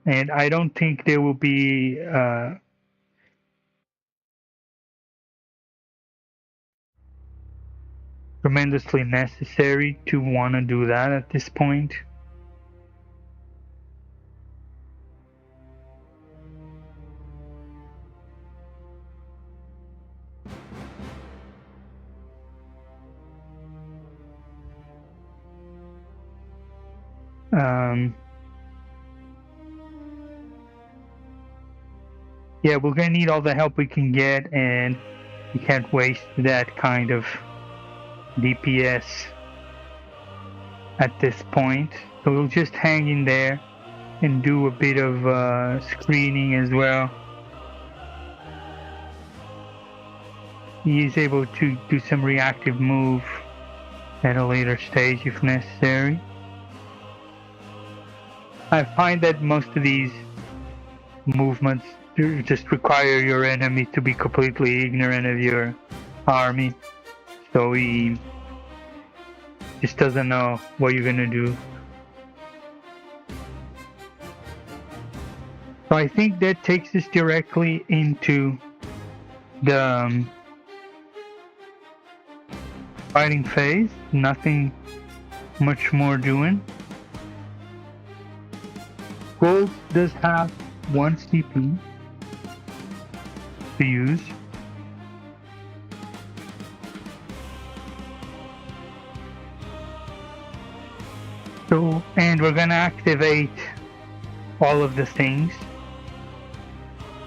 and I don't think there will be tremendously necessary to want to do that at this point. Yeah, we're gonna need all the help we can get, and we can't waste that kind of DPS at this point. So we'll just hang in there and do a bit of screening as well. He is able to do some reactive move at a later stage if necessary. I find that most of these movements just require your enemy to be completely ignorant of your army, so he just doesn't know what you're gonna do. So I think that takes us directly into the fighting phase. Nothing much more doing. Gold does have 1 CP to use. So, and we're gonna activate all of the things.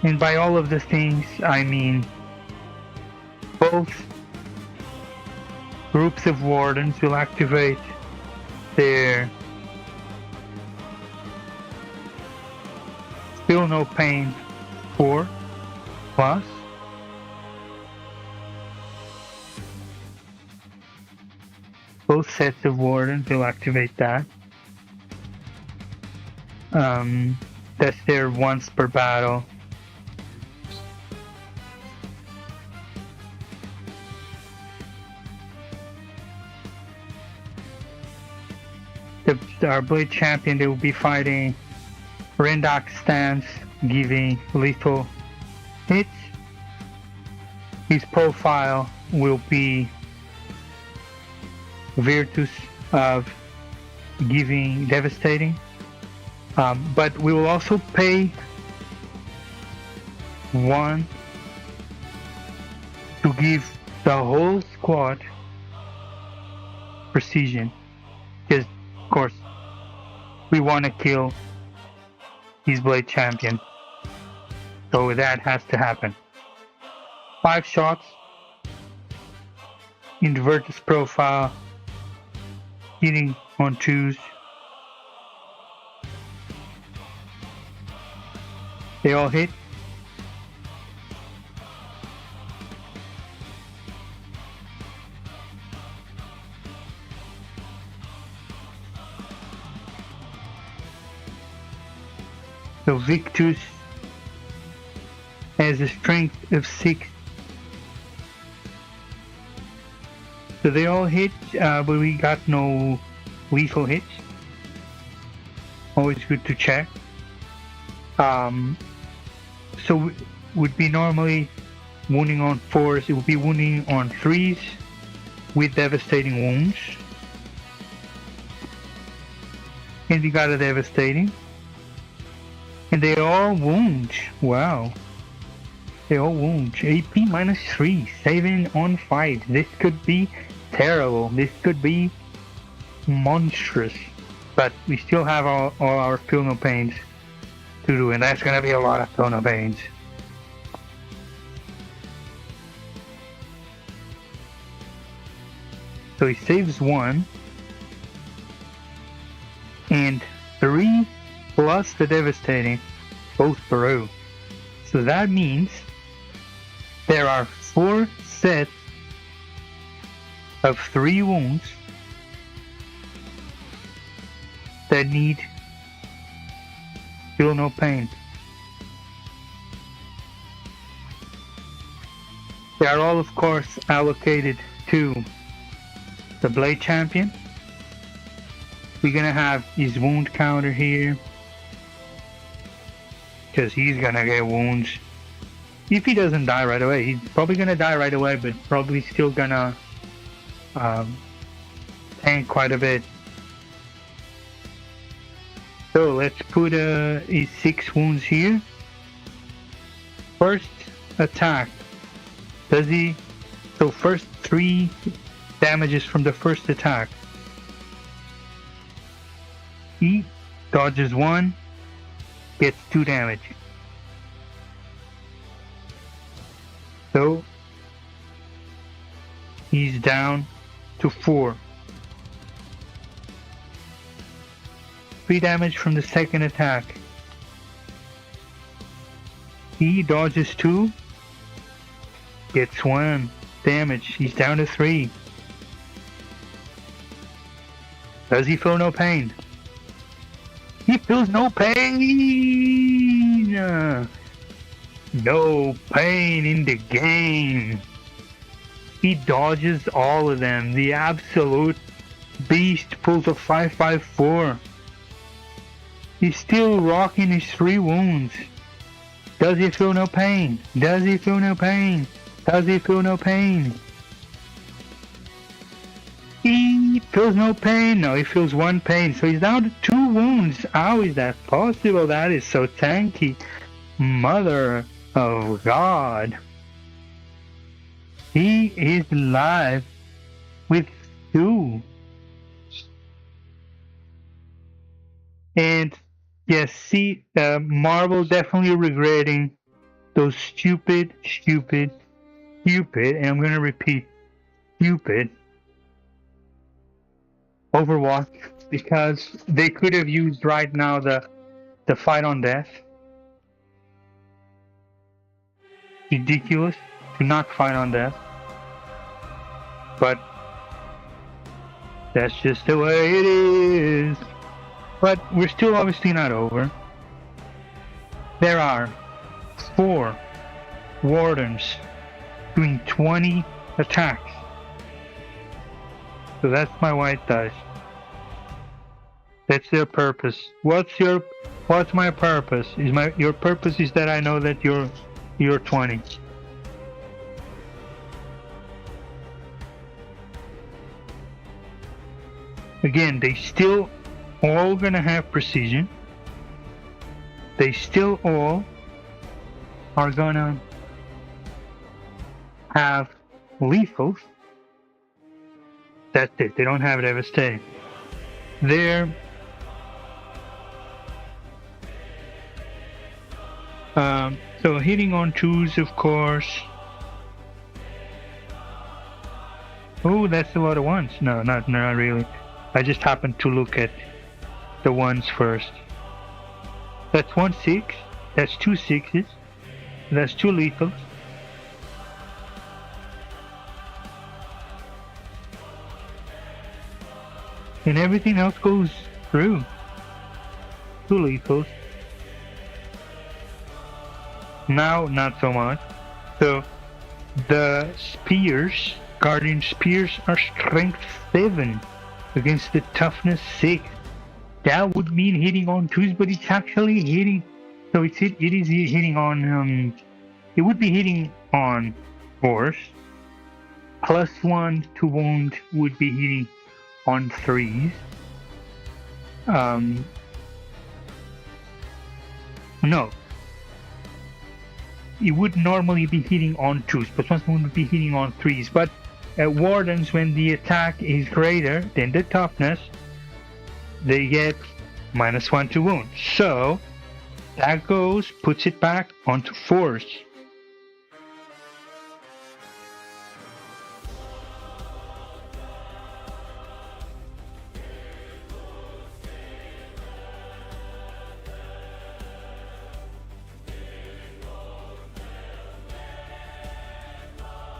And by all of the things, I mean both groups of wardens will activate their Feel No Pain 4+. Both sets of wardens will activate that. That's their once per battle. Our Blade Champion, they will be fighting Rendak stance, giving lethal hits. His profile will be Virtus of giving devastating, but we will also pay 1 to give the whole squad precision, because of course we want to kill he's Blade Champion. So that has to happen. 5 shots. Invert his profile. Hitting on 2s. They all hit. So Victus has a strength of 6. So they all hit, but we got no lethal hits. Always good to check. So would be normally wounding on 4s. It would be wounding on 3s with devastating wounds. And we got a devastating. And they all wound. Wow. They all wound. AP -3. 7 on 5. This could be terrible. This could be monstrous. But we still have all our Feel No Pains to do. And that's going to be a lot of Feel No Pains. So he saves 1. And 3 plus the devastating, both through. So that means there are 4 sets of 3 wounds that need Feel No Pain. They are all, of course, allocated to the Blade Champion. We're gonna have his wound counter here, because he's gonna get wounds. If he doesn't die right away, he's probably gonna die right away, but probably still gonna tank quite a bit. So let's put his 6 wounds here. First attack. Does he? So first 3 damages from the first attack. He dodges 1, gets 2 damage. So he's down to 4. 3 damage from the second attack. He dodges 2, gets 1 damage. He's down to 3. Does he feel no pain? He feels no pain! No pain in the game. He dodges all of them. The absolute beast pulls a 554. He's still rocking his 3 wounds. Does he feel no pain? Does he feel no pain? Does he feel no pain? He feels no pain. No, he feels 1 pain. So he's down to 2 wounds. How is that possible? That is so tanky. Mother of God. He is alive with 2. And yes, see, Marvel definitely regretting those stupid, and I'm going to repeat, stupid Overwatch, because they could have used right now the fight on death. Ridiculous to not fight on death, but that's just the way it is. But we're still obviously not over. There are 4 Wardens doing 20 attacks. So that's my white dice. That's their purpose. What's my purpose? Your purpose is that I know that you're 20. Again, they still all gonna have precision. They still all are gonna have lethals. That's it. They don't have devastating. Their So hitting on 2s, of course. Oh, that's a lot of 1s. No, not really. I just happened to look at the 1s first. That's 1 6. That's 2 6s. That's 2 lethals. And everything else goes through. 2 lethals. Now, not so much. So, the spears, guardian spears, are strength 7 against the toughness 6. That would mean hitting on 2s, but it's actually hitting. So it is hitting on. It would be hitting on 4s. +1 to wound would be hitting on 3s. No. It would normally be hitting on 2s, but +1 would be hitting on 3s. But at Wardens, when the attack is greater than the toughness, they get -1 to wound. So that puts it back onto 4s.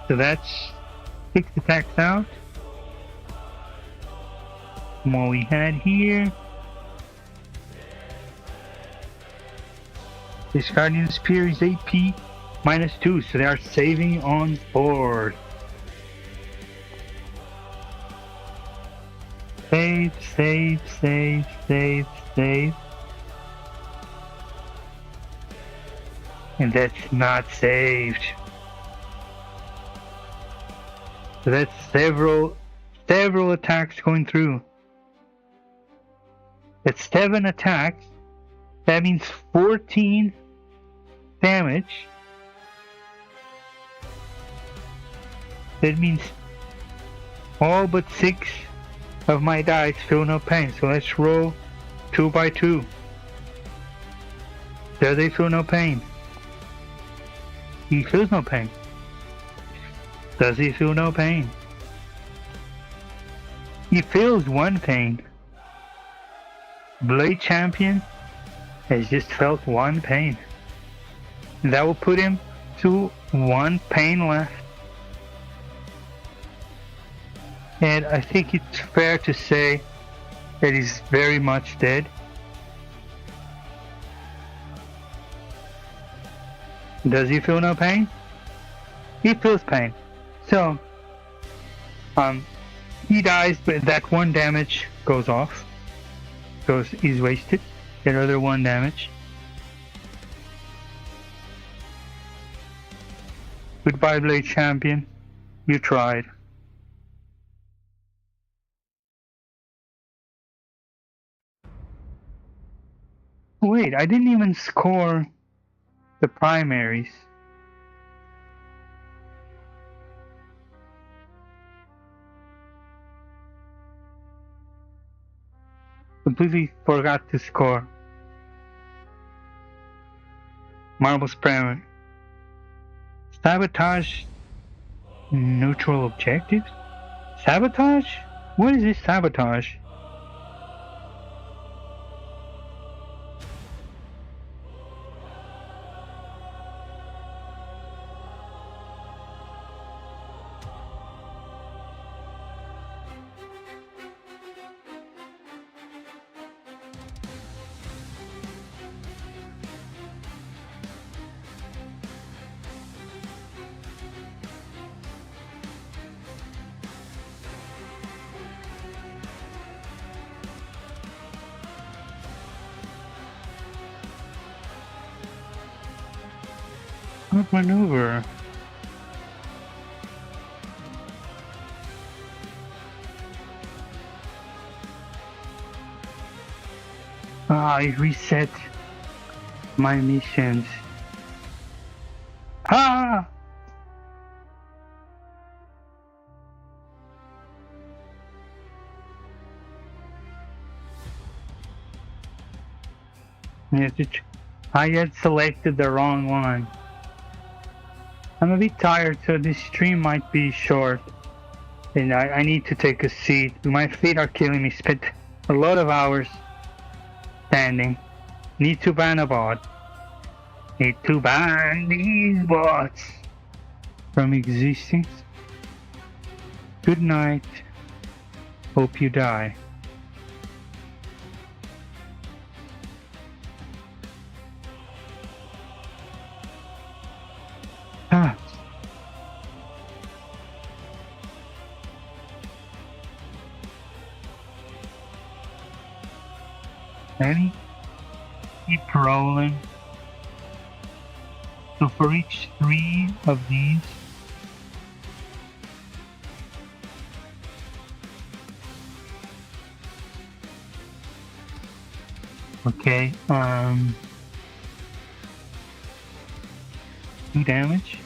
So that's 6 attacks out. What we had here. This Guardian Spear is AP -2, so they are saving on board. Save, save, save, save, save. And that's not saved. So that's several attacks going through. That's 7 attacks. That means 14 damage. That means all but 6 of my dice feel no pain. So let's roll 2 by 2. Do they feel no pain? He feels no pain. Does he feel no pain? He feels 1 pain. Blade Champion has just felt 1 pain. That will put him to 1 pain left. And I think it's fair to say that he's very much dead. Does he feel no pain? He feels pain. So, he dies, but that 1 damage goes off. He's wasted. That other 1 damage. Goodbye, Blade Champion. You tried. Wait, I didn't even score the primaries. Completely forgot to score. Marbles primary. Sabotage neutral objectives? Sabotage? What is this sabotage? What maneuver? I reset my missions. Ah! I had selected the wrong one. I'm a bit tired, so this stream might be short. And I need to take a seat. My feet are killing me. Spent a lot of hours standing. Need to ban a bot. Need to ban these bots from existence. Good night. Hope you die. Ah. Ready? Keep rolling. So for each 3 of these, okay, 2 damage.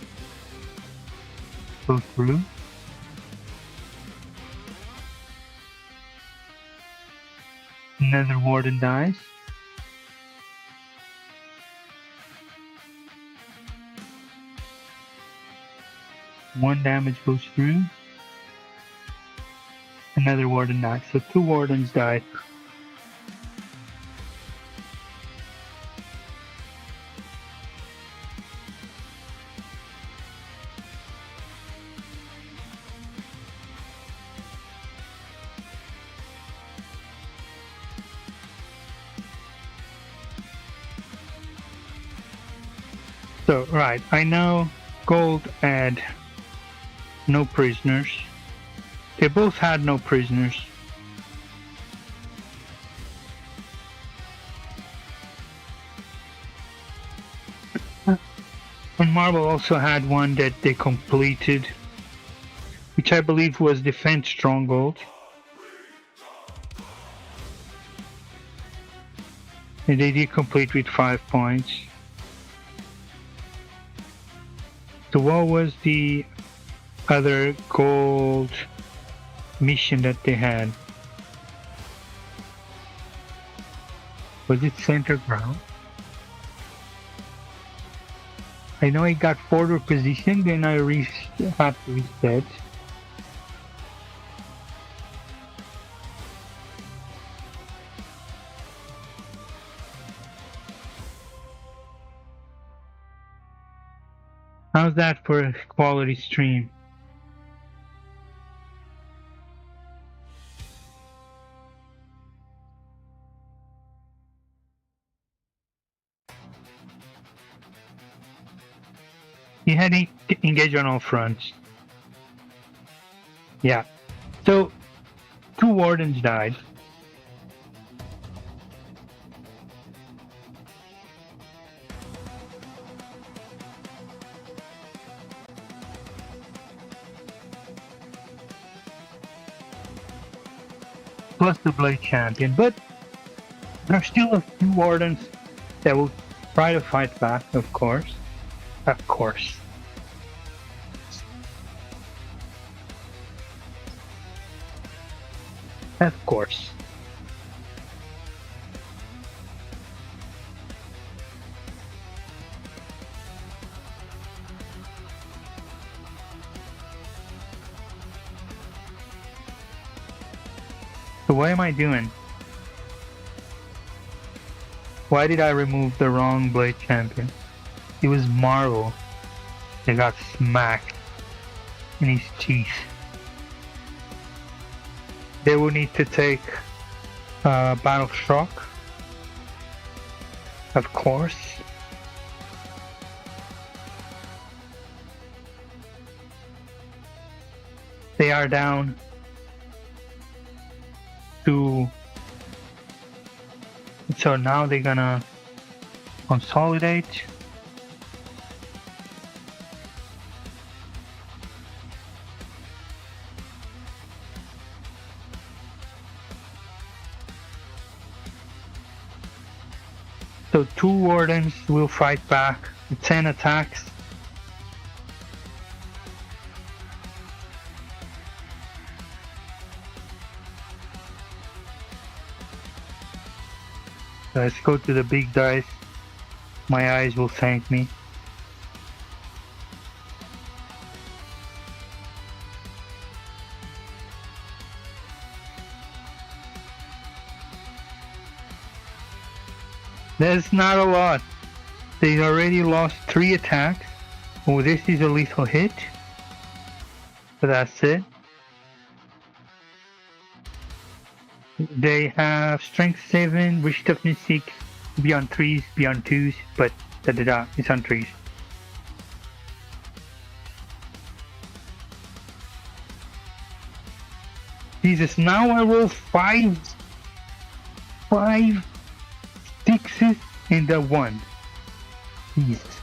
Go through. Another warden dies. One damage goes through. Another warden dies. So 2 wardens died. So, right, I know gold had no prisoners. They both had no prisoners. And Marble also had one that they completed, which I believe was Defense Stronghold. And they did complete with 5 points. So what was the other gold mission that they had? Was it Center Ground? I know I got forward position, then I had to reset. How's that for a quality stream? You had to engage on all fronts. Yeah. So, 2 wardens died. Plus the Blade Champion, but there are still a few wardens that will try to fight back, of course. Of course. Of course. So what am I doing? Why did I remove the wrong Blade Champion? It was Marvel that got smacked in his teeth. They will need to take Battle Shock, of course. They are down to, so now they're gonna consolidate. So 2 wardens will fight back with 10 attacks. Let's go to the big dice. My eyes will thank me. That's not a lot. They already lost 3 attacks. Oh, this is a lethal hit. But that's it. They have strength 7, wish toughness 6, beyond 3s, beyond 2s, but it's on 3s. Jesus, now I roll 5 6s and a 1. Jesus.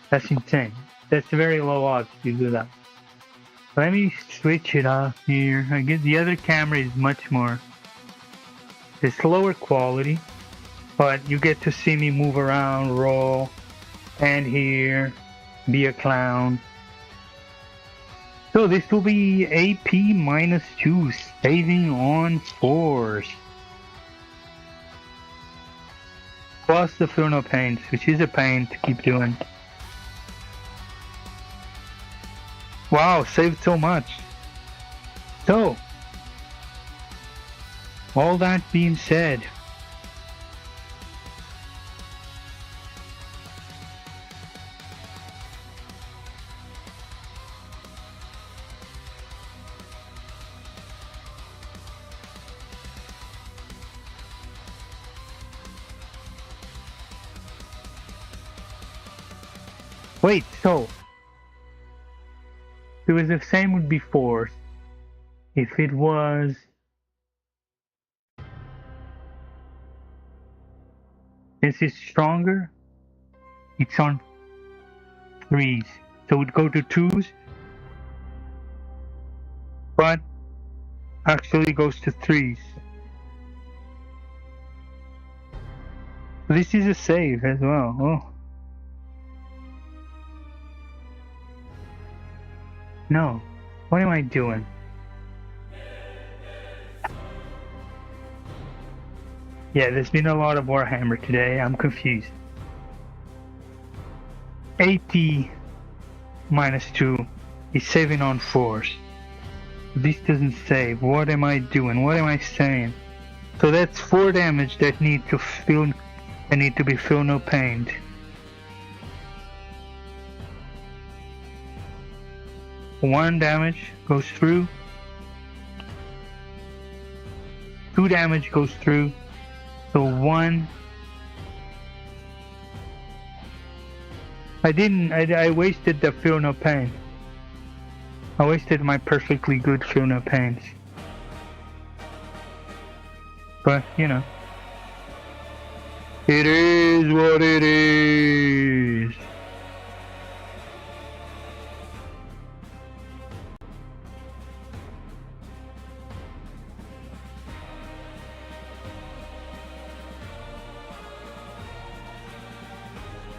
That's insane. That's very low odds to do that. Let me switch it off here. I guess the other camera is much more. It's lower quality, but you get to see me move around, roll, and here, be a clown. So this will be AP -2, saving on 4s. Plus the Feel No Pains, which is a pain to keep doing. Wow, saved so much. So, all that being said, wait, so it was the same with before. If it was since it's stronger, it's on 3s. So it would go to 2s, but actually goes to 3s. This is a save as well. Oh. No. What am I doing? Yeah, there's been a lot of Warhammer today. I'm confused. 80 -2 is saving on 4s. This doesn't save. What am I doing? What am I saying? So that's 4 damage that need to be Feel No Pain. One damage goes through. 2 damage goes through. So 1. I wasted the Feel No Pain. I wasted my perfectly good Feel No Pains. But, you know. It is what it is.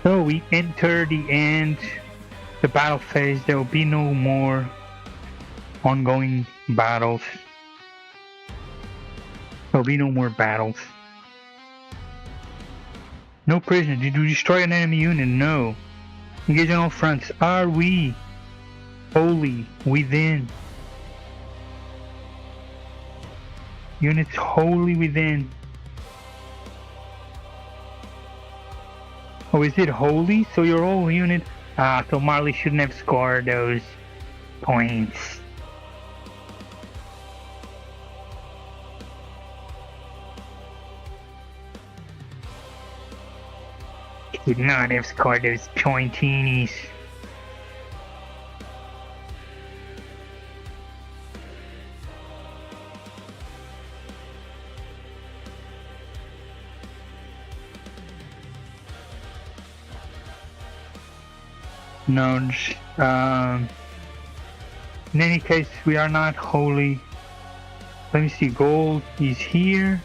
So we enter the end, the battle phase. There will be no more ongoing battles. There will be no more battles. No prisoners. Did you destroy an enemy unit? No. Engage on all fronts. Are we wholly within? Units wholly within. Oh, is it holy? So your whole unit... so Marley shouldn't have scored those points. Should not have scored those pointinis. No, in any case, we are not wholly. Let me see, gold is here,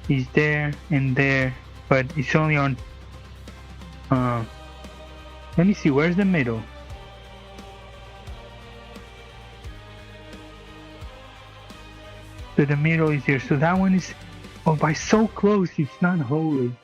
is there, and there, but it's only on, let me see, where's the middle? So the middle is here. So that one is, oh, by so close, it's not holy.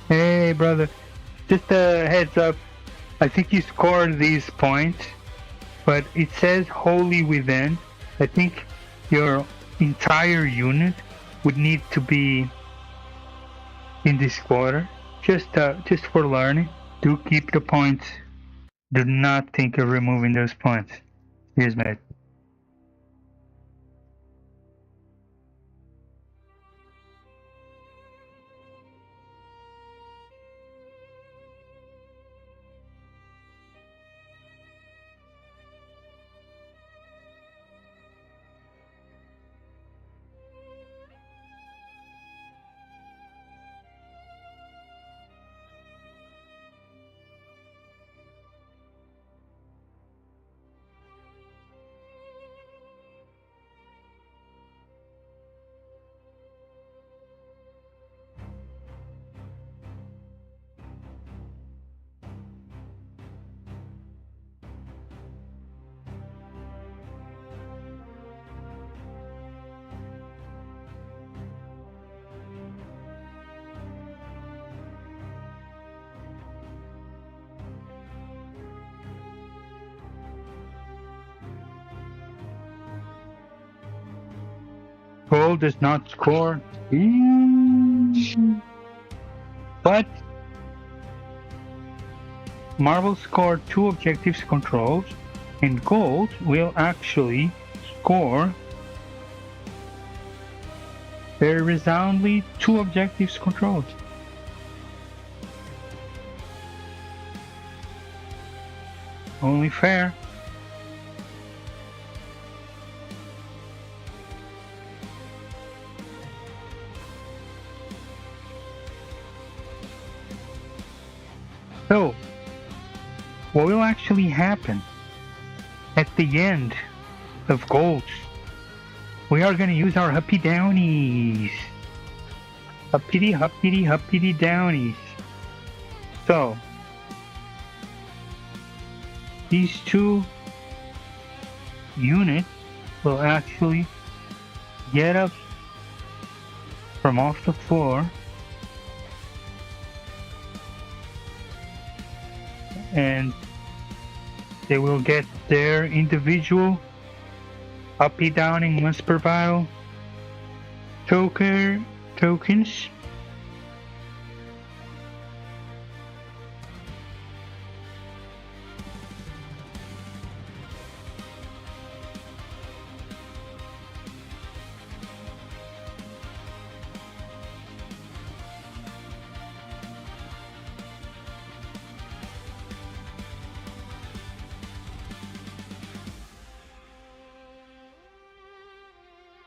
Hey, brother. Just a heads up. I think you scored these points, but it says wholly within. I think your entire unit would need to be in this quarter, just for learning. Do keep the points. Do not think of removing those points. Here's mate. Gold does not score. But Marble scored 2 objectives controlled, and Gold will actually score very resoundingly 2 objectives controlled. Only fair. So, what will actually happen at the end of Gold? We are going to use our Huppy Downies. Huppity, huppity, huppity Downies. So, these 2 units will actually get up from off the floor and they will get their individual Uppy Downing once per battle tokens.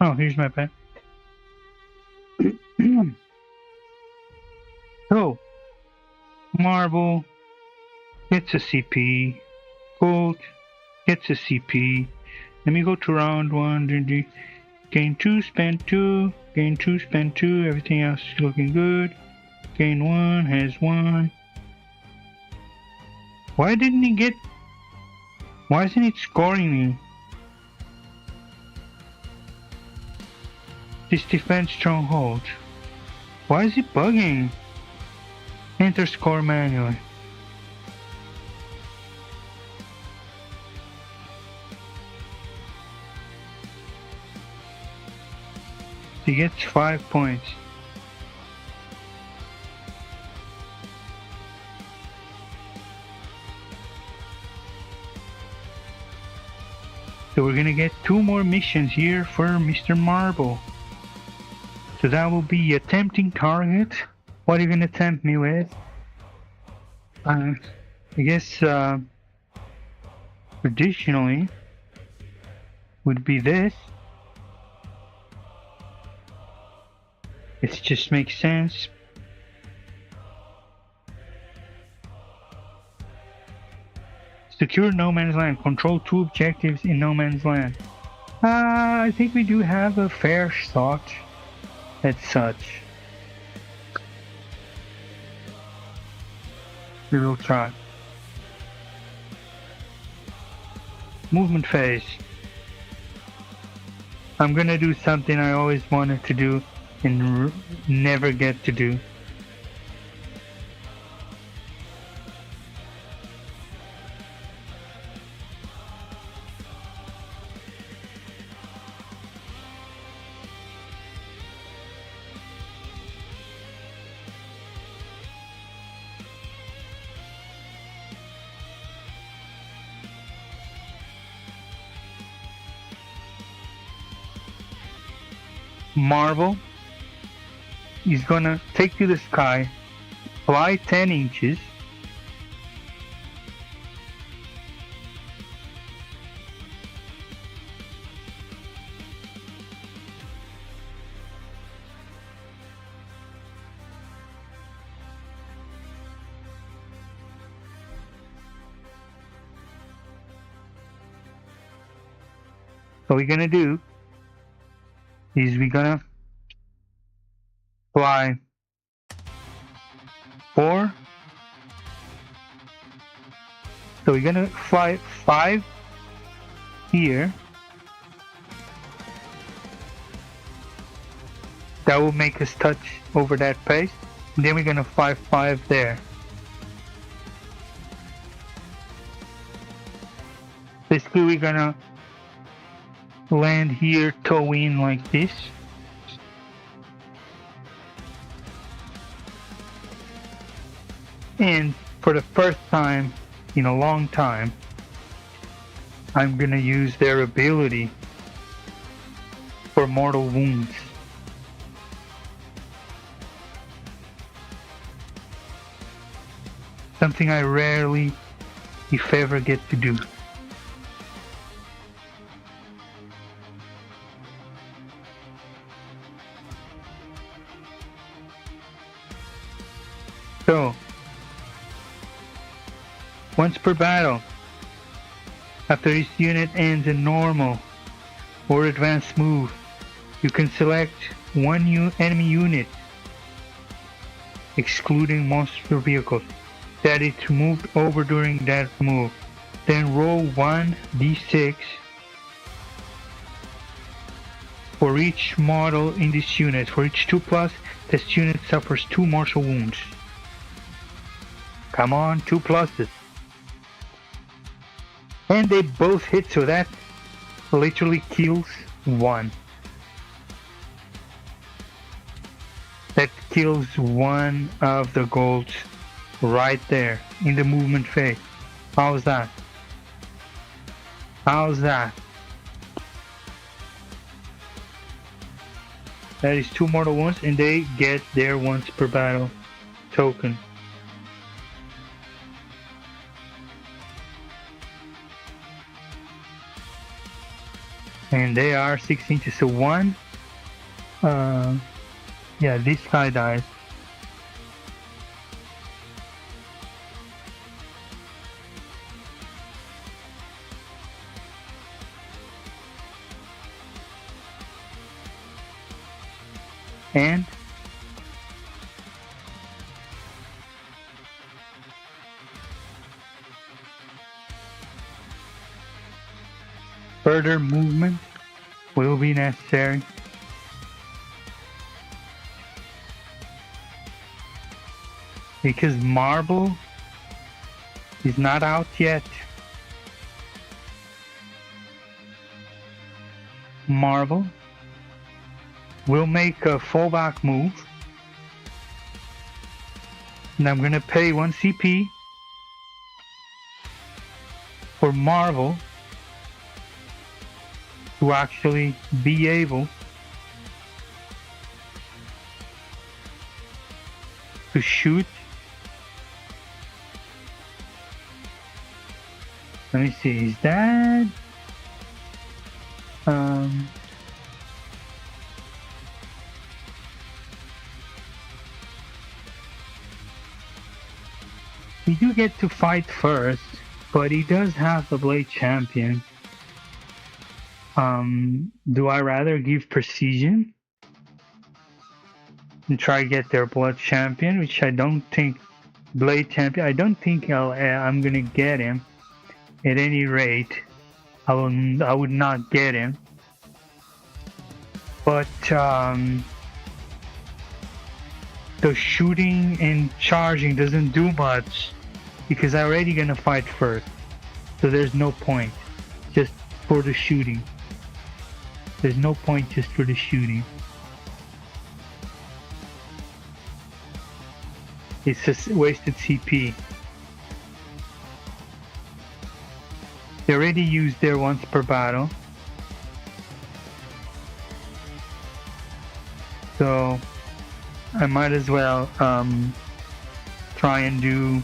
Oh, here's my pen. So, Marble gets a CP. Gold gets a CP. Let me go to round 1. Gain 2, spend 2. Gain 2, spend 2. Everything else is looking good. Gain 1, has 1. Why didn't he get... Why isn't it scoring me? This defense stronghold. Why is it bugging? Enter score manually. He gets 5 points. So we're gonna get 2 more missions here for Mr. Marble. So that will be a tempting target. What are you gonna tempt me with? I guess traditionally would be this. It just makes sense. Secure no man's land. Control 2 objectives in no man's land. I think we do have a fair shot as such. We will try. Movement phase. I'm gonna do something I always wanted to do and never get to do. Marvel is gonna take to the sky, fly 10 inches, what we're gonna do is we're gonna fly 4. So we're gonna fly 5 here. That will make us touch over that pace. And then we're gonna fly 5 there. Basically we're gonna land here, toe in like this. And for the first time in a long time, I'm gonna use their ability for mortal wounds. Something I rarely, if ever, get to do. So, once per battle, after each unit ends a normal or advanced move, you can select one new enemy unit, excluding monster vehicles, that is moved over during that move. Then roll 1d6 for each model in this unit. For each 2+, this unit suffers 2 mortal wounds. Come on, 2 pluses. And they both hit, so that literally kills 1. That kills 1 of the golds right there in the movement phase. How's that? How's that? That is 2 mortal wounds, and they get their once per battle token. And they are 6 inches, so 1, yeah, this guy dies. And further movement will be necessary. Because Marble is not out yet. Marble will make a fallback move. And I'm gonna pay 1 CP for Marvel to actually be able to shoot. Let me see, is that We do get to fight first, but he does have the Blade Champion. Do I rather give Precision and try to get their Blood Champion, which I don't think Blade Champion. I don't think I'm gonna get him. At any rate, I would not get him. But the shooting and charging doesn't do much because I'm already gonna fight first. So there's no point just for the shooting. There's no point just for the shooting. It's just wasted CP. They already used their once per battle. So I might as well try and do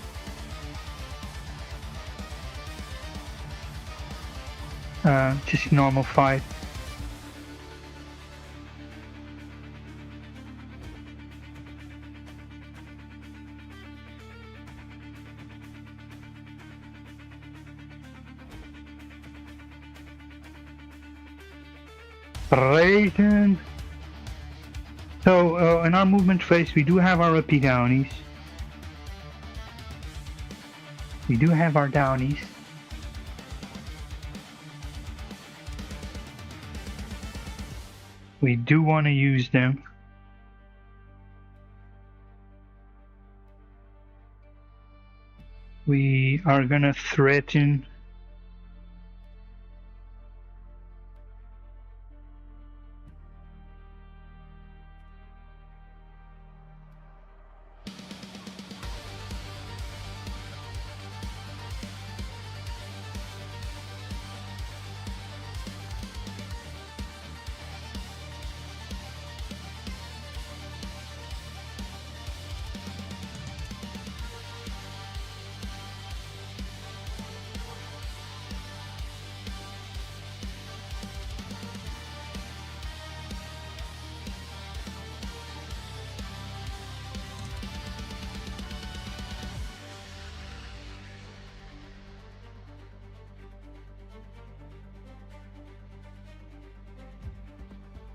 just normal fight. Raven. So in our movement phase, we do have our uppy downies. We do have our downies. We do want to use them. We are gonna threaten.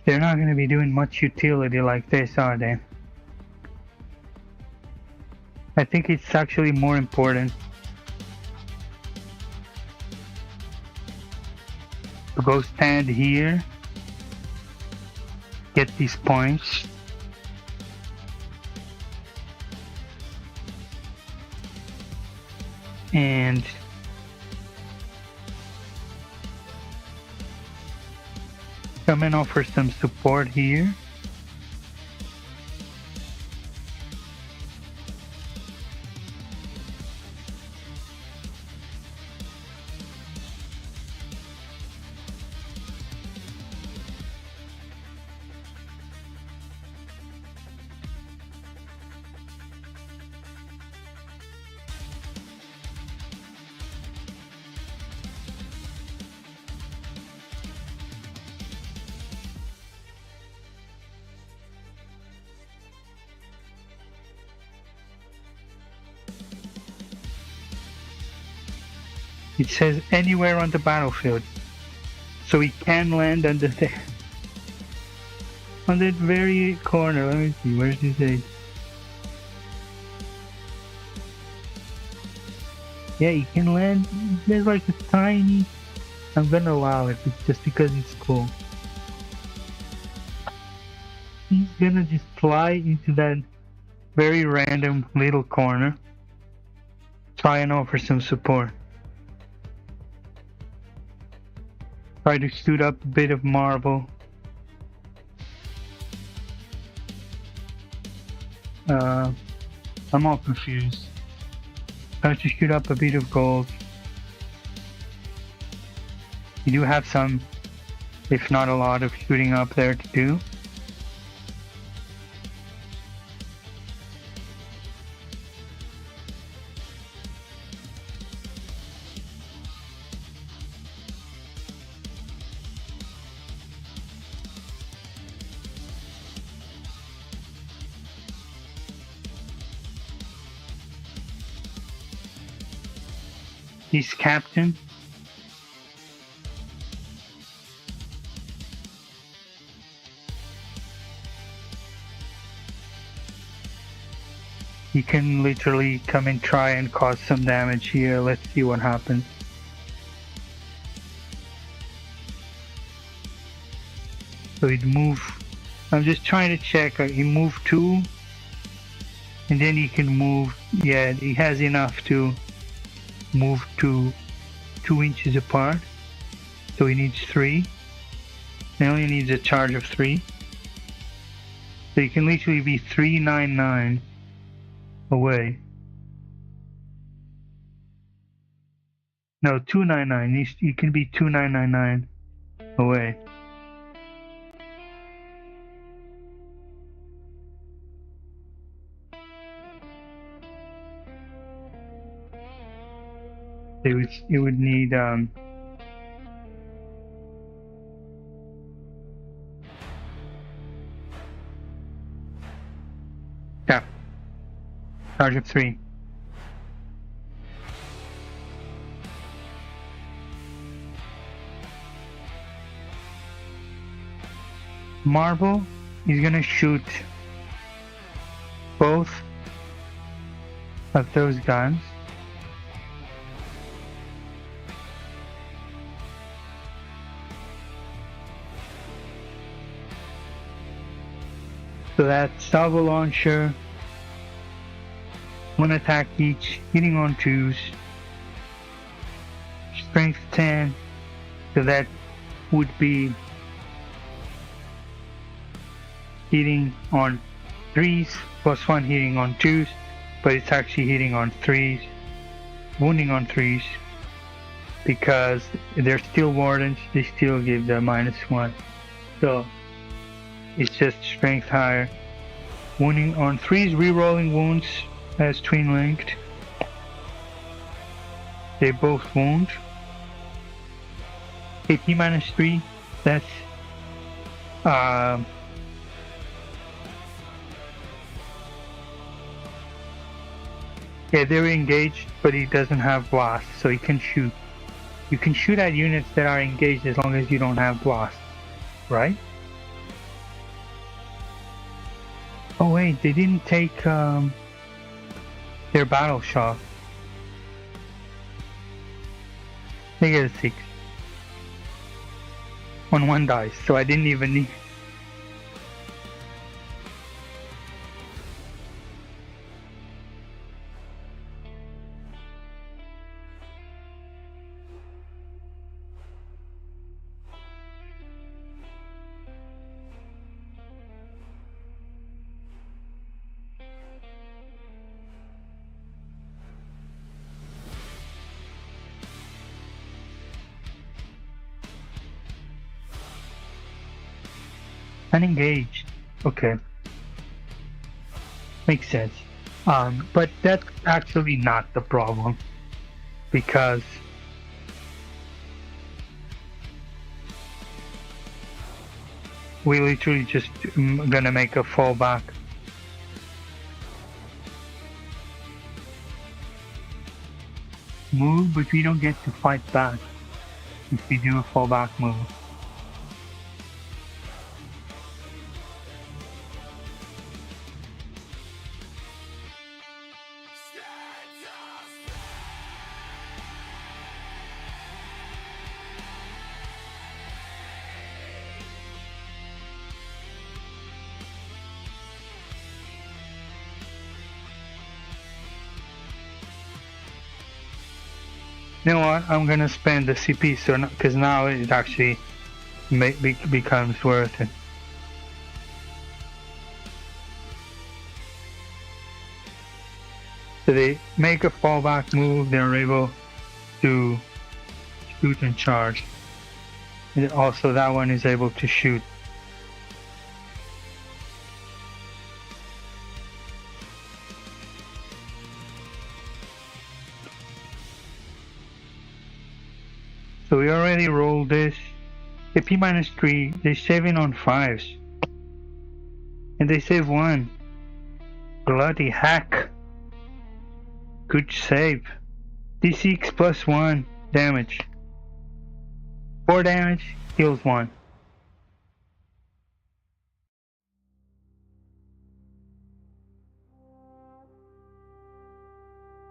They're not going to be doing much utility like this, are they? I think it's actually more important to go stand here, get these points, and come and offer some support here. It says anywhere on the battlefield, so he can land under there. On that very corner. Let me see, where's his age? Yeah, he can land. There's like a tiny. I'm gonna allow it just because it's cool. He's gonna just fly into that very random little corner. Try and offer some support. Try to shoot up a bit of marble. I'm all confused. Try to shoot up a bit of gold. You do have some, if not a lot, of shooting up there to do. He's captain. He can literally come and try and cause some damage here. Let's see what happens. So he'd move. I'm just trying to check. He moved 2. And then he can move. Yeah, he has enough to move to 2 inches apart. So he needs 3. He only needs a charge of 3. So he can literally be 399 away. No, 299. He can be 2999 away. It would need yeah, charge of 3. Marble is gonna shoot both of those guns. So that's salvo launcher, 1 attack each, hitting on 2s, strength 10, so that would be hitting on 3s, plus 1 hitting on 2s, but it's actually hitting on 3s, wounding on 3s, because they're still wardens, they still give the -1. So it's just strength higher. Wounding on 3s, rerolling wounds as twin linked. They both wound. AP -3, that's yeah, they're engaged, but he doesn't have blast, so he can shoot. You can shoot at units that are engaged as long as you don't have blast, right? Oh wait, they didn't take their battle shock. They get a 6 on 1 dice, so I didn't even need. Unengaged. Okay. Makes sense. But that's actually not the problem. Because we literally just gonna make a fallback. Move, but we don't get to fight back if we do a fallback move. You know what? I'm gonna spend the CP so because now it actually becomes worth it. So they make a fallback move. They're able to shoot and charge. And also, that one is able to shoot. So we already rolled this. AP -3, they're saving on 5s. And they save 1. Bloody heck. Good save. D6 plus 1 damage. 4 damage, heals 1.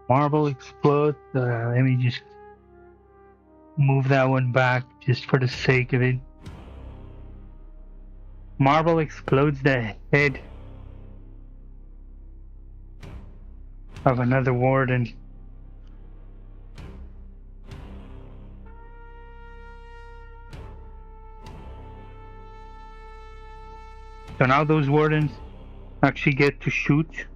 Marble explodes. Let me just move that one back just for the sake of it. Marble explodes the head of another warden. So now those wardens actually get to shoot.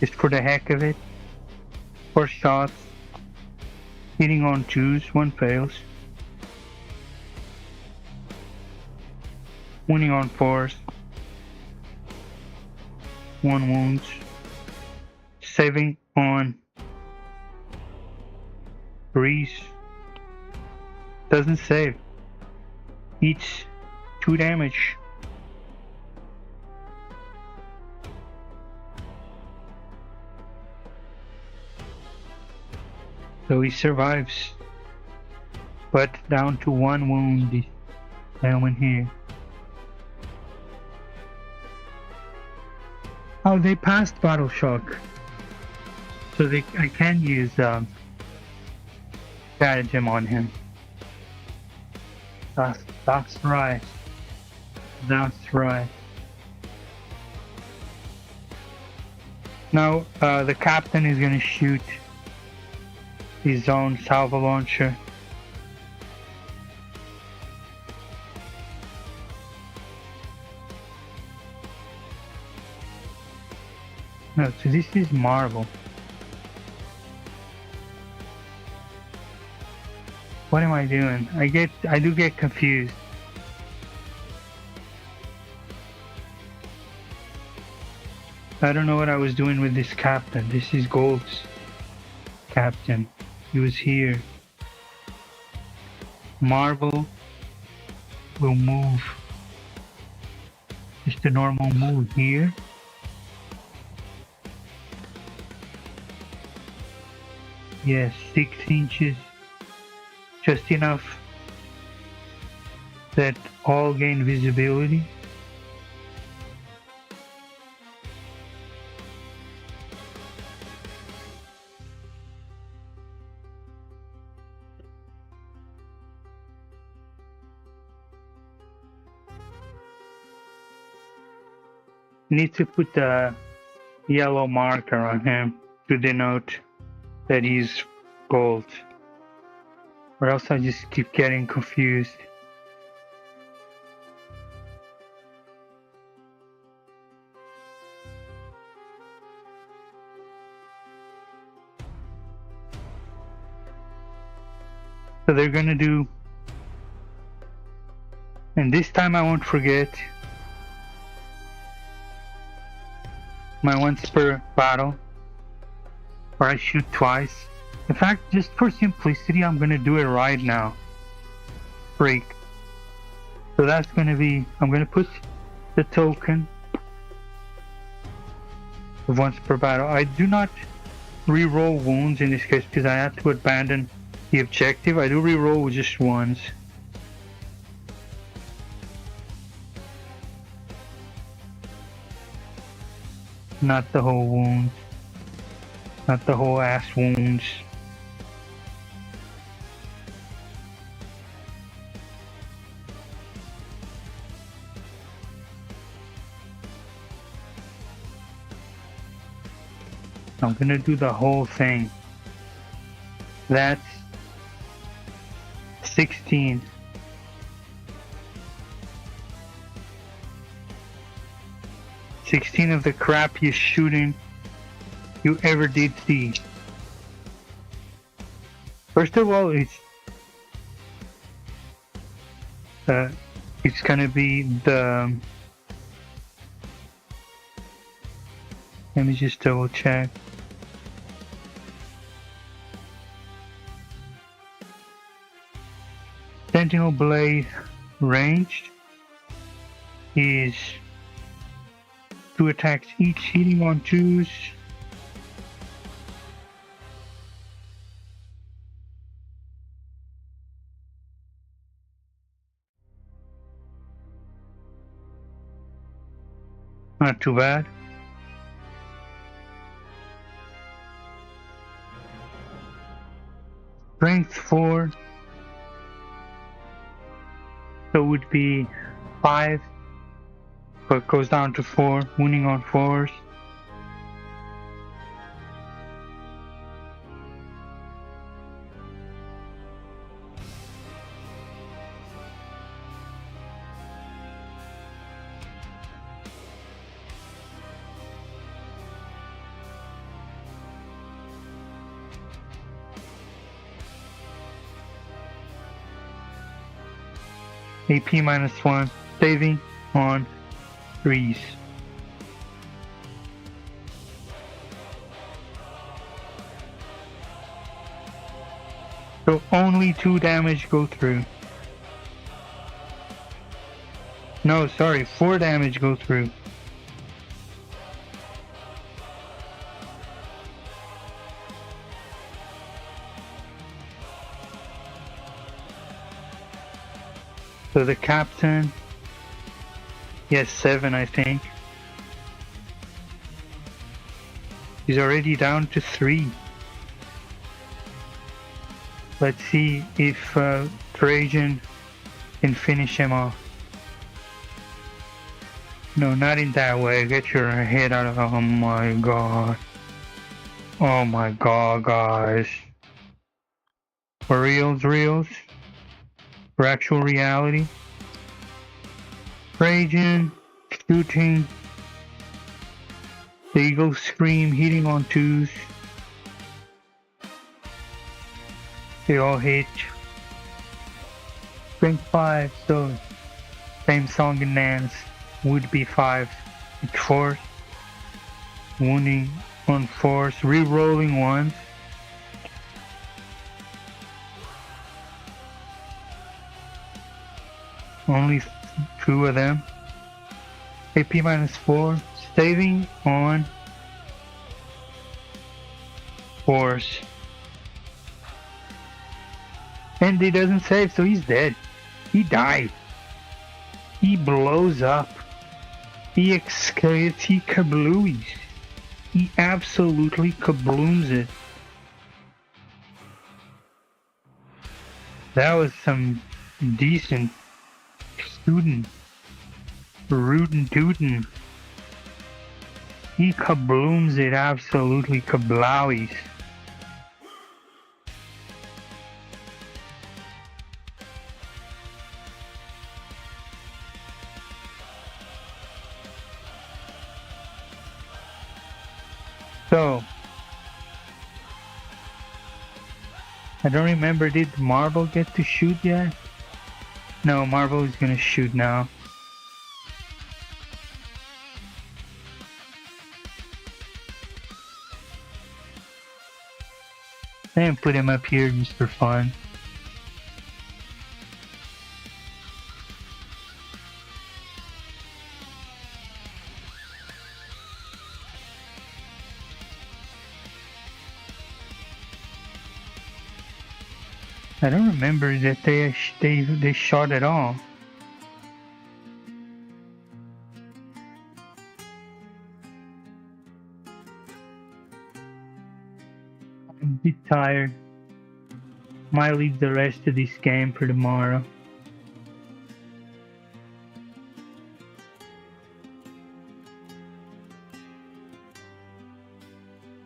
Just for the heck of it. 4 shots. Hitting on 2s, 1 fails. Winning on 4s. 1 wounds. Saving on 3s. Doesn't save. Eats 2 damage. So he survives. But down to 1 wound, this gentleman here. Oh, they passed Battle Shock. So I can use stratagem on him. That's right. That's right. Now the captain is gonna shoot his own salvo launcher. No, so this is marble. What am I doing? I do get confused. I don't know what I was doing with this captain. This is Gold's captain. He was here. Marble will move. Just a normal move here. Yes, 6 inches. Just enough that all gain visibility. Need to put a yellow marker on him to denote that he's gold. Or else I just keep getting confused. So they're gonna do, and this time I won't forget my once per battle, where I shoot twice. In fact, just for simplicity, I'm gonna do it right now. Break. So that's gonna be, I'm gonna put the token of once per battle. I do not re-roll wounds in this case because I had to abandon the objective. I do re-roll just once. Not the whole wound. Not the whole ass wounds. I'm gonna do the whole thing. That's 16. Of the crappiest shooting you ever did see. First of all, it's gonna be the. Let me just double check. Sentinel Blade ranged is 2 attacks each, hitting on 2s. Not too bad. Strength 4. So it would be 5. But goes down to 4. Wounding on 4s. AP -1, saving on 3s. So only 2 damage go through. No, sorry, 4 damage go through. So the captain, yes, 7 I think. He's already down to 3. Let's see if Trajan can finish him off. No, not in that way. Get your head out of... Oh my god. Oh my god, guys. For reals? For actual reality? Trajan, shooting. The Eagle Scream, hitting on 2s. They all hit. Strength 5, so same song and dance would be 5. It's 4. Wounding on 4s, re-rolling 1s. Only 2 of them. AP -4, saving on 4s. And he doesn't save, so he's dead. He died. He blows up. He escapes, he kablooies. He absolutely kablooms it. That was some decent student. Rootin' tootin'. He kablooms it, absolutely kablowies. So, I don't remember, did Marvel get to shoot yet? No, Marvel is gonna shoot now. And put him up here just for fun. I don't remember that they shot at all. I'm a bit tired. Might leave the rest of this game for tomorrow.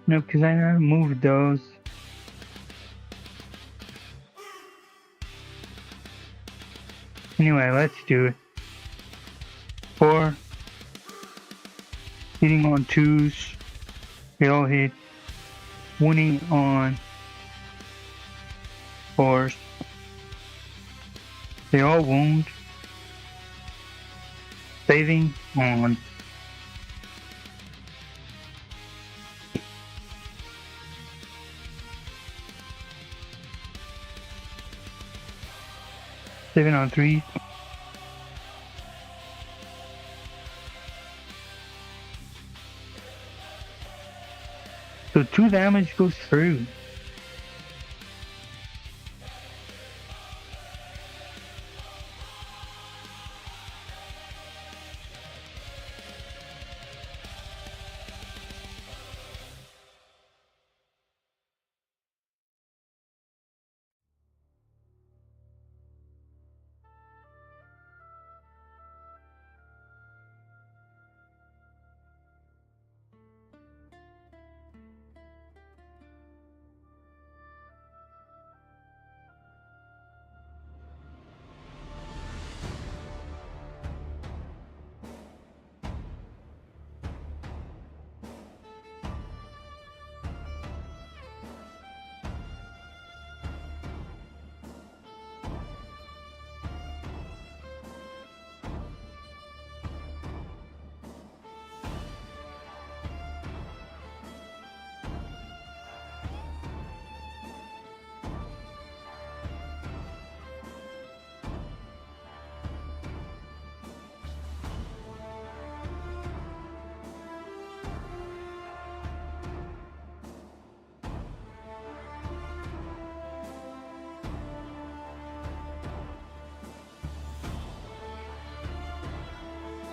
No, because I gotta move those. Anyway, let's do it. 4. Hitting on 2s. They all hit. Wounding on 4s. They all wound. Saving on. Saving on 3. So 2 damage goes through.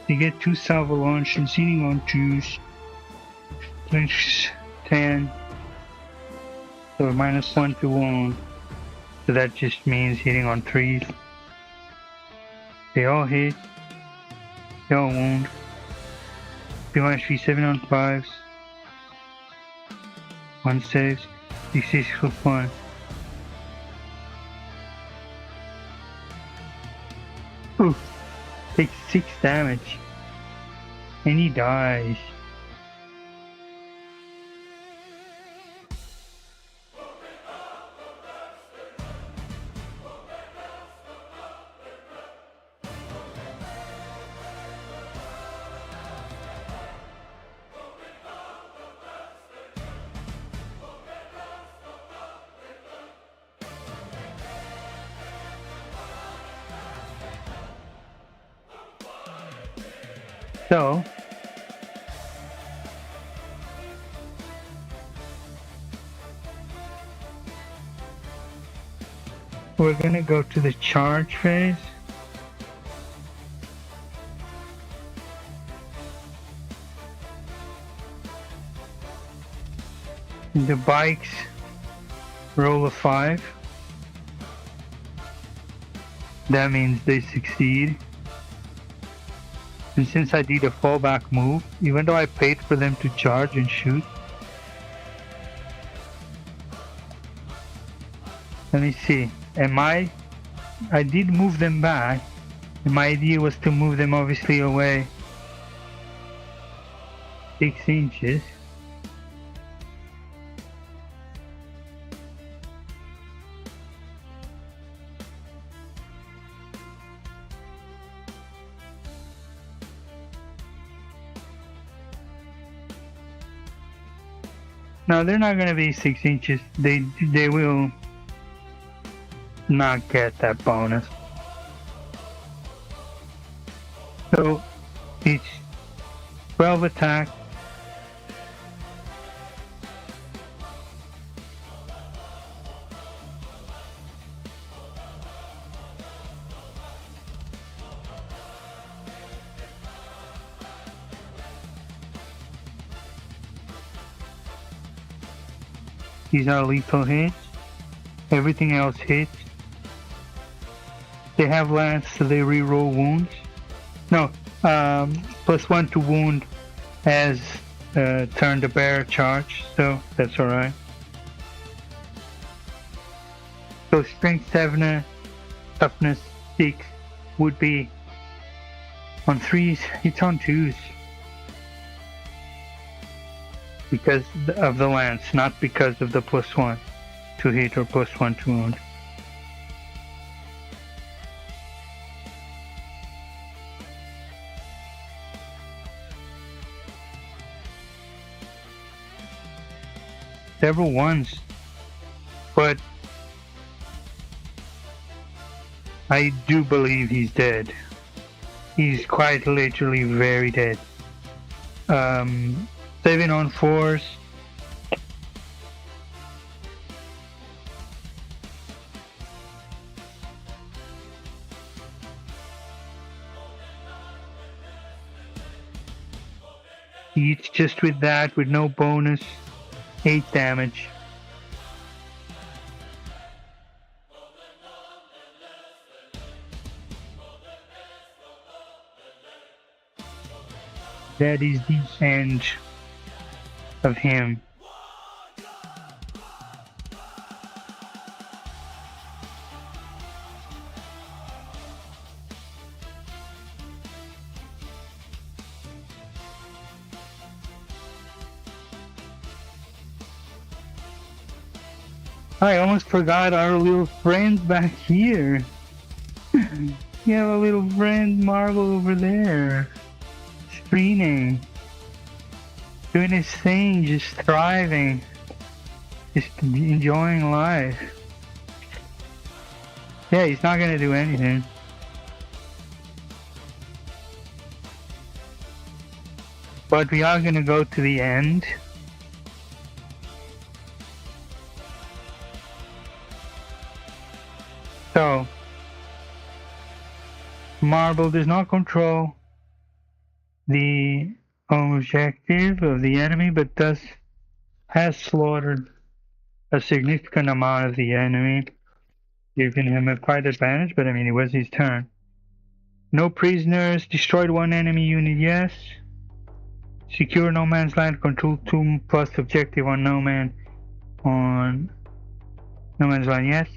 You get 2 salvo launch and seating on 2s. Clinch 10. So -1 to wound. So that just means hitting on 3s. They all hit. They all wound. P-3 7 on 5s. 1 saves. D6 for 1. Ooh. Takes 6 damage. And he dies. So, we're gonna go to the charge phase. The bikes roll a 5. That means they succeed. And since I did a fallback move, even though I paid for them to charge and shoot, let me see, I did move them back, and my idea was to move them obviously away 6 inches. No, they're not going to be 6 inches. They will not get that bonus. So it's 12 attack. These are lethal hits. Everything else hits. They have lance, so they reroll wounds. No, +1 to wound as turn to bear charge, so that's alright. So strength 7, toughness 6 would be on 3s, it's on 2s. Because of the lance, not because of the +1 to hit or +1 to wound. Several ones, but I do believe he's dead. He's quite literally very dead. 7 on 4s, He eats just with that, with no bonus, 8 damage. That is the end of him. I almost forgot our little friend back here. You have a little friend Marvel over there. Screening. Doing his thing, just thriving. Just enjoying life. Yeah, he's not gonna do anything. But we are gonna go to the end. So, Marble does not control the objective of the enemy, but has slaughtered a significant amount of the enemy, giving him a quite advantage, but I mean, it was his turn. No prisoners, destroyed one enemy unit, yes. Secure no man's land, control 2 plus objective on no man's land, yes.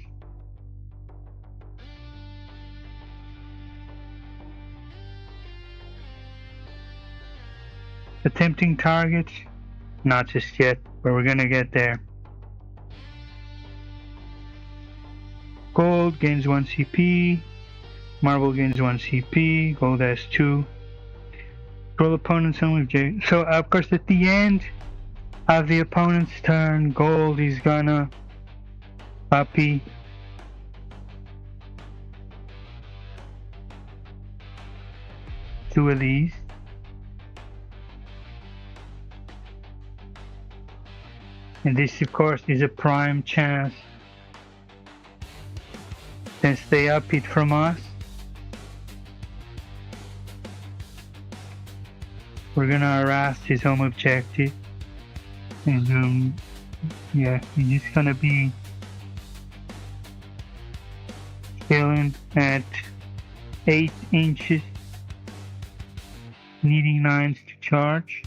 Attempting targets, not just yet, but we're gonna get there. Gold gains 1 CP, Marble gains 1 CP, Gold has 2. Control opponent's own objective. So of course at the end of the opponent's turn, Gold is gonna puppy two of these. And this of course is a prime chance, since they up it from us. We're gonna harass his home objective. And yeah, he's just gonna be killing at 8 inches, needing 9s to charge.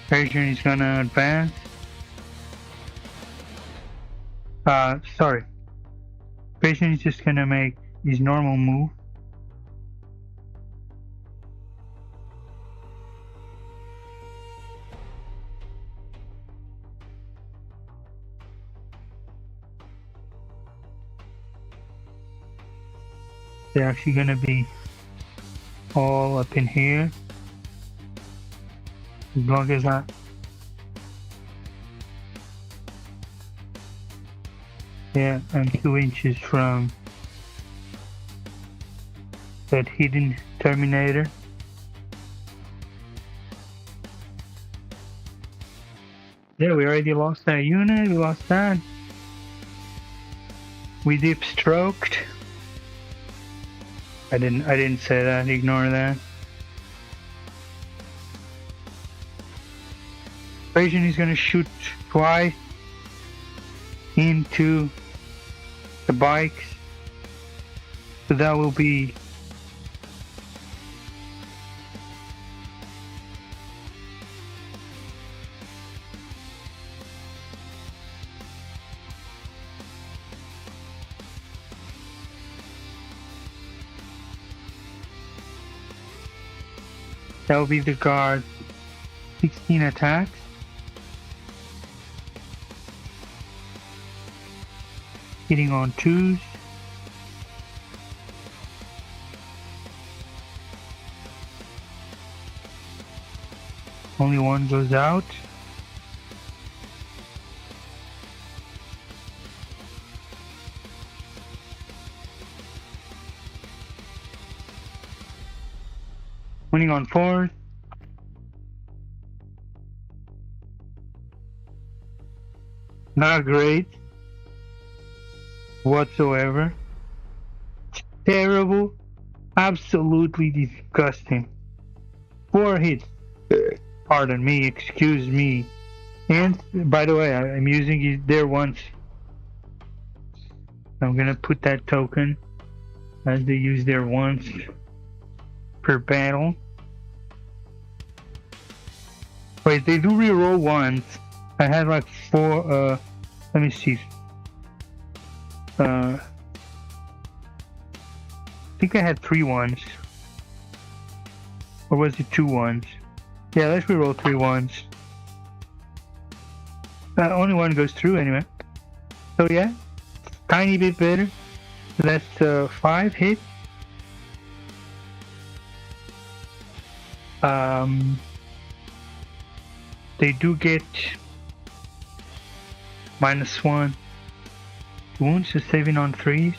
Persian is gonna advance. Sorry. Persian is just gonna make his normal move. They're actually gonna be all up in here. As long as that. Yeah, I'm 2 inches from that hidden Terminator. Yeah, we already lost that unit, we lost that. We deep stroked. I didn't say that, ignore that. Persian is gonna shoot twice into the bikes. So that will be the guard. 16 attacks. Hitting on 2s. Only 1 goes out. Winning on 4s. Not great whatsoever. Terrible. Absolutely disgusting. 4 hits. Pardon me, excuse me. And by the way, I'm using it there once. I'm gonna put that token as they use there once per battle. Wait, they do reroll once. I had like 4, let me see. I think I had 3 ones. Or was it 2 ones? Yeah, let's reroll 3 ones. Only 1 goes through anyway. So yeah, tiny bit better. That's 5 hits. They do get -1 wounds, so saving on 3s.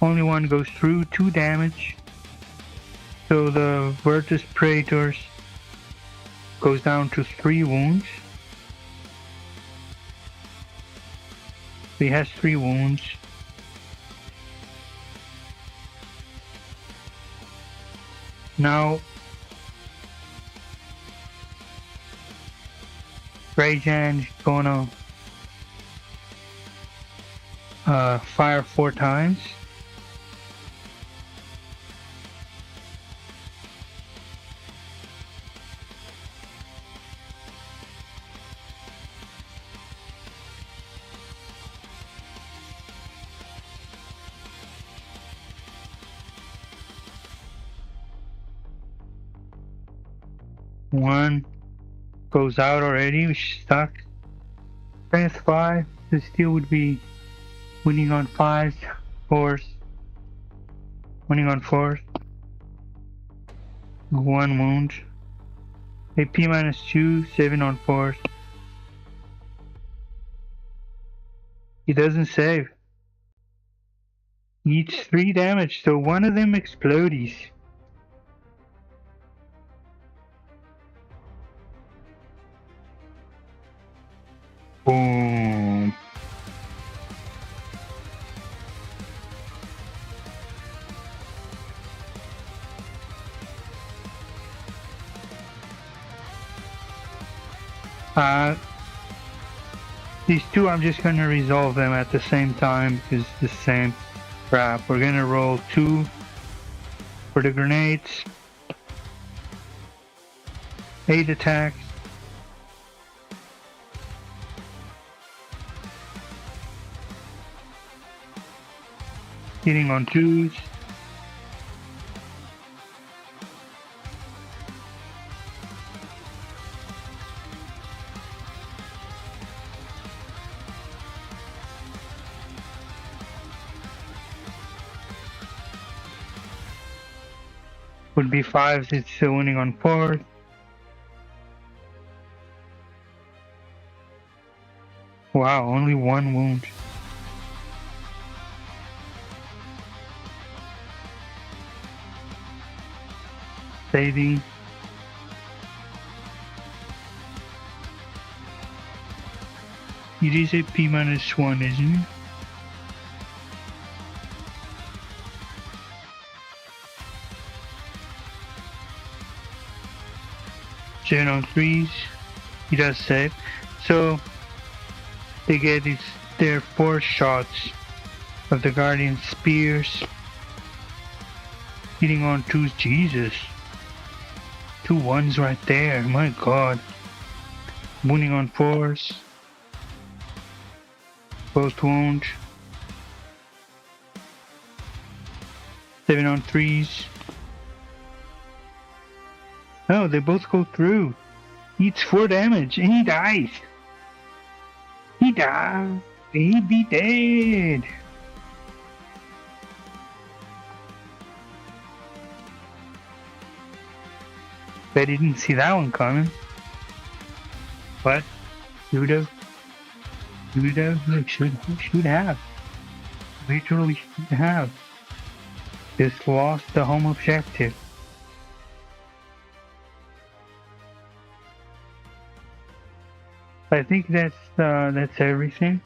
Only 1 goes through, 2 damage. So the Virtus Praetors goes down to 3 wounds. He has 3 wounds. Now Trajan's gonna fire 4 times. One goes out already, which sucks. Strength 5, this still would be winning on 5s, 4s, winning on 4s. 1 wound. AP -2, 7 on 4s. He doesn't save. Eats 3 damage, so one of them explodes. Boom. These 2, I'm just gonna resolve them at the same time because it's the same crap. We're gonna roll 2 for the grenades. 8 attacks. Hitting on 2s. Would be 5s, it's still winning on 4s. Wow, only 1 wound. Saving. It is a P-1, isn't it? Seven on 3s. He does save. So they get their 4 shots of the Guardian Spears. Hitting on 2s. Jesus. 2 1s right there. My god. Wounding on 4s. Both wound. 7 on 3s. Oh, they both go through. Eats 4 damage and he dies. He died. He be dead. I didn't see that one coming. What? Should have. Should have. Literally should have. Just lost the home objective. I think that's everything.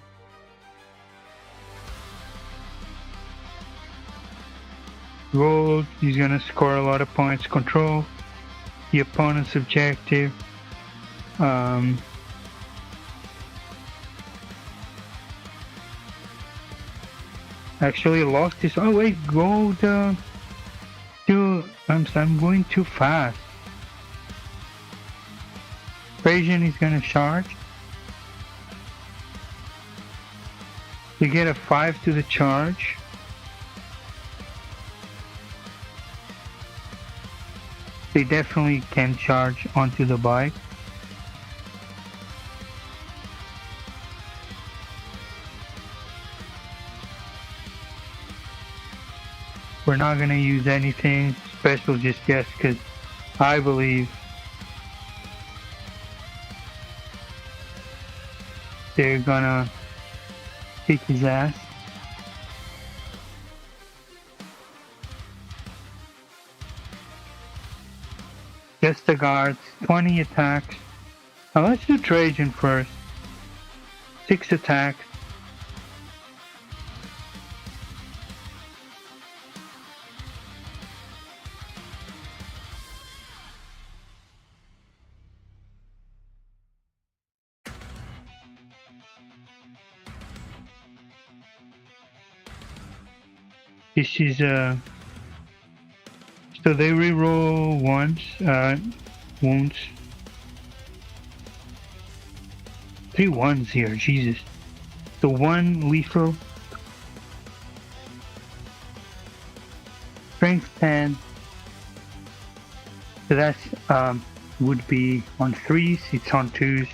Gold, he's gonna score a lot of points. Control the opponent's objective. Actually lost this. Oh wait, gold. I'm going too fast. Persian is gonna charge. You get a 5 to the charge. They definitely can charge onto the bike. We're not gonna use anything special just yet because I believe they're gonna kick his ass. Just the guards, 20 attacks. Now let's do Trajan first. 6 attacks. This is so they reroll once, wounds. 3 ones here, Jesus. So 1 lethal. Strength 10. So that's would be on 3s, it's on 2s.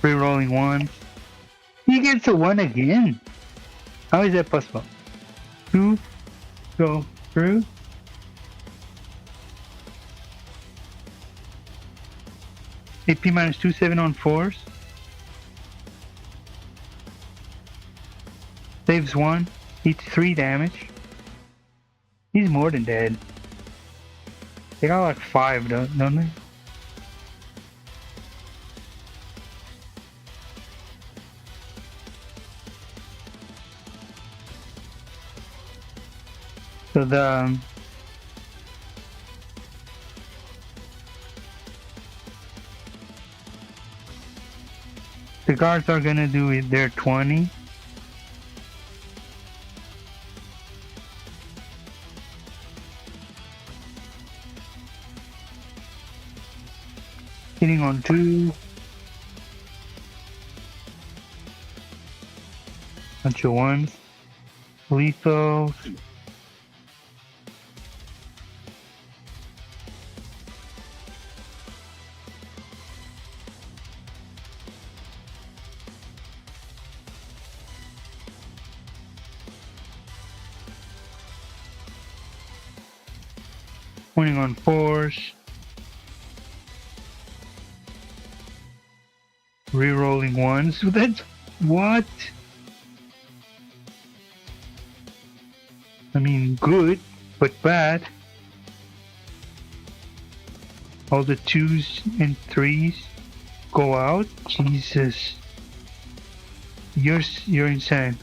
Rerolling 1. He gets a 1 again. How is that possible? 2 go through. AP minus 2, 7 on 4s. Saves 1. Eats 3 damage. He's more than dead. They got like 5, don't they? So the guards are gonna do it. They're 20. Hitting on 2. Bunch of 1s. Lethals. Pointing on 4s. Rerolling 1s. That's what? I mean, good, but bad. All the 2s and 3s go out. Jesus, you're insane.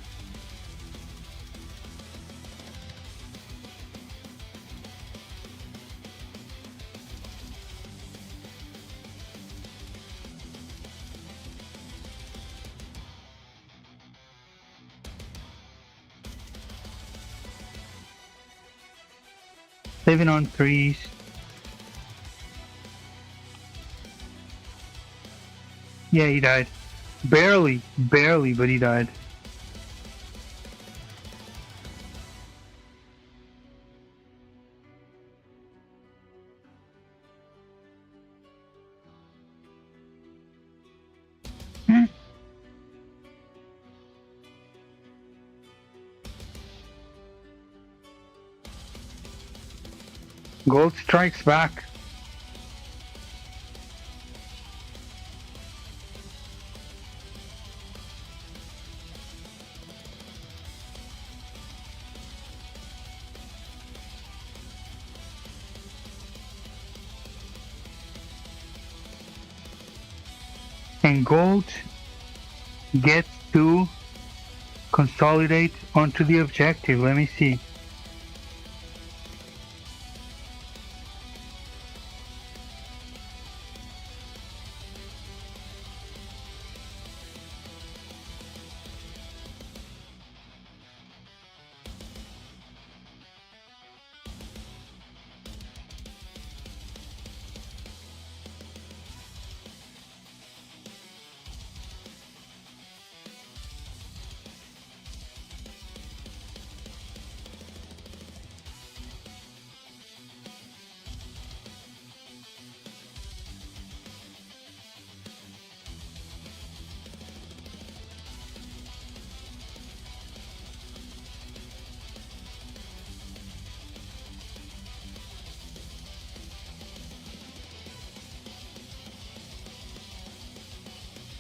Saving on 3s. Yeah, he died. Barely, but he died. Gold strikes back. And gold gets to consolidate onto the objective. Let me see.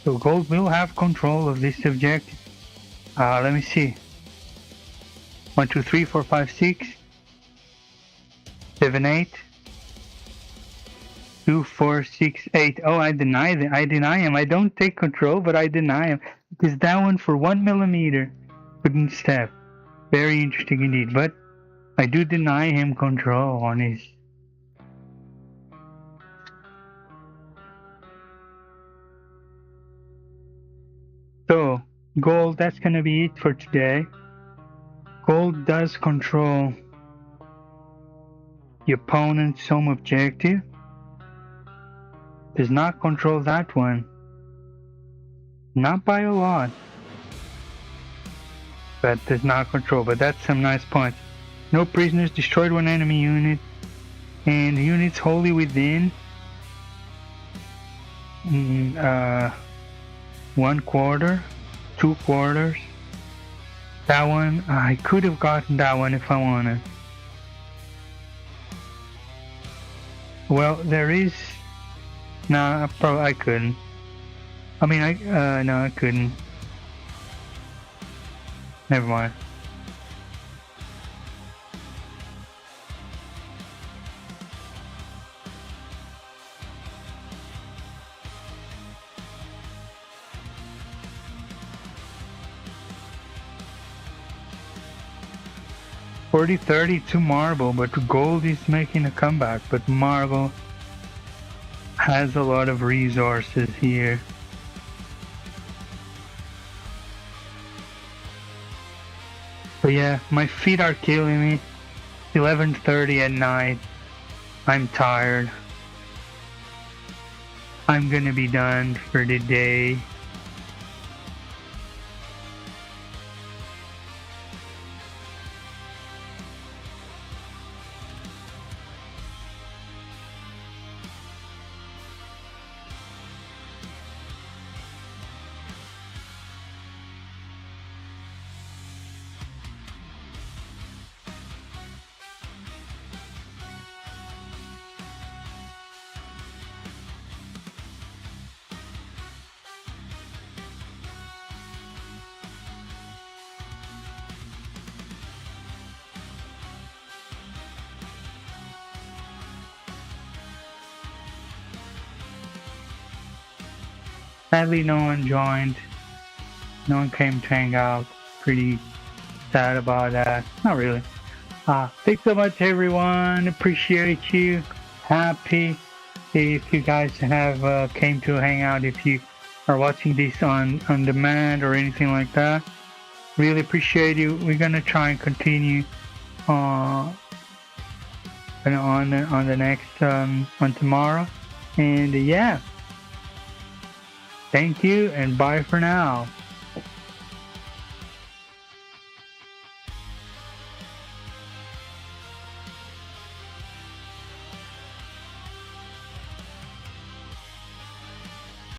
So gold will have control of this objective. Let me see. 1, 2, 3, 4, 5, 6, 7, 8. 2, 4, 6, 8. Oh, I deny them. I deny him. I don't take control, but I deny him. Because that one for 1 millimeter couldn't step. Very interesting indeed. But I do deny him control on his. So, gold, that's gonna be it for today. Gold does control the opponent's home objective. Does not control that one. Not by a lot. But does not control. But that's some nice points. No prisoners, destroyed one enemy unit. And units wholly within 1/4, 2/4. That one, I could have gotten that one if I wanted. Well, there is. No, I couldn't. I mean, no, I couldn't. Never mind. $40-30 to marble, but gold is making a comeback. But marble has a lot of resources here. But yeah, my feet are killing me. 11:30 at night. I'm tired. I'm gonna be done for the day. Sadly, no one joined. No one came to hang out. Pretty sad about that. Not really. Thanks so much, everyone. Appreciate you. Happy if you guys have came to hang out. If you are watching this on demand or anything like that, really appreciate you. We're gonna try and continue on the next on tomorrow. And yeah. Thank you and bye for now.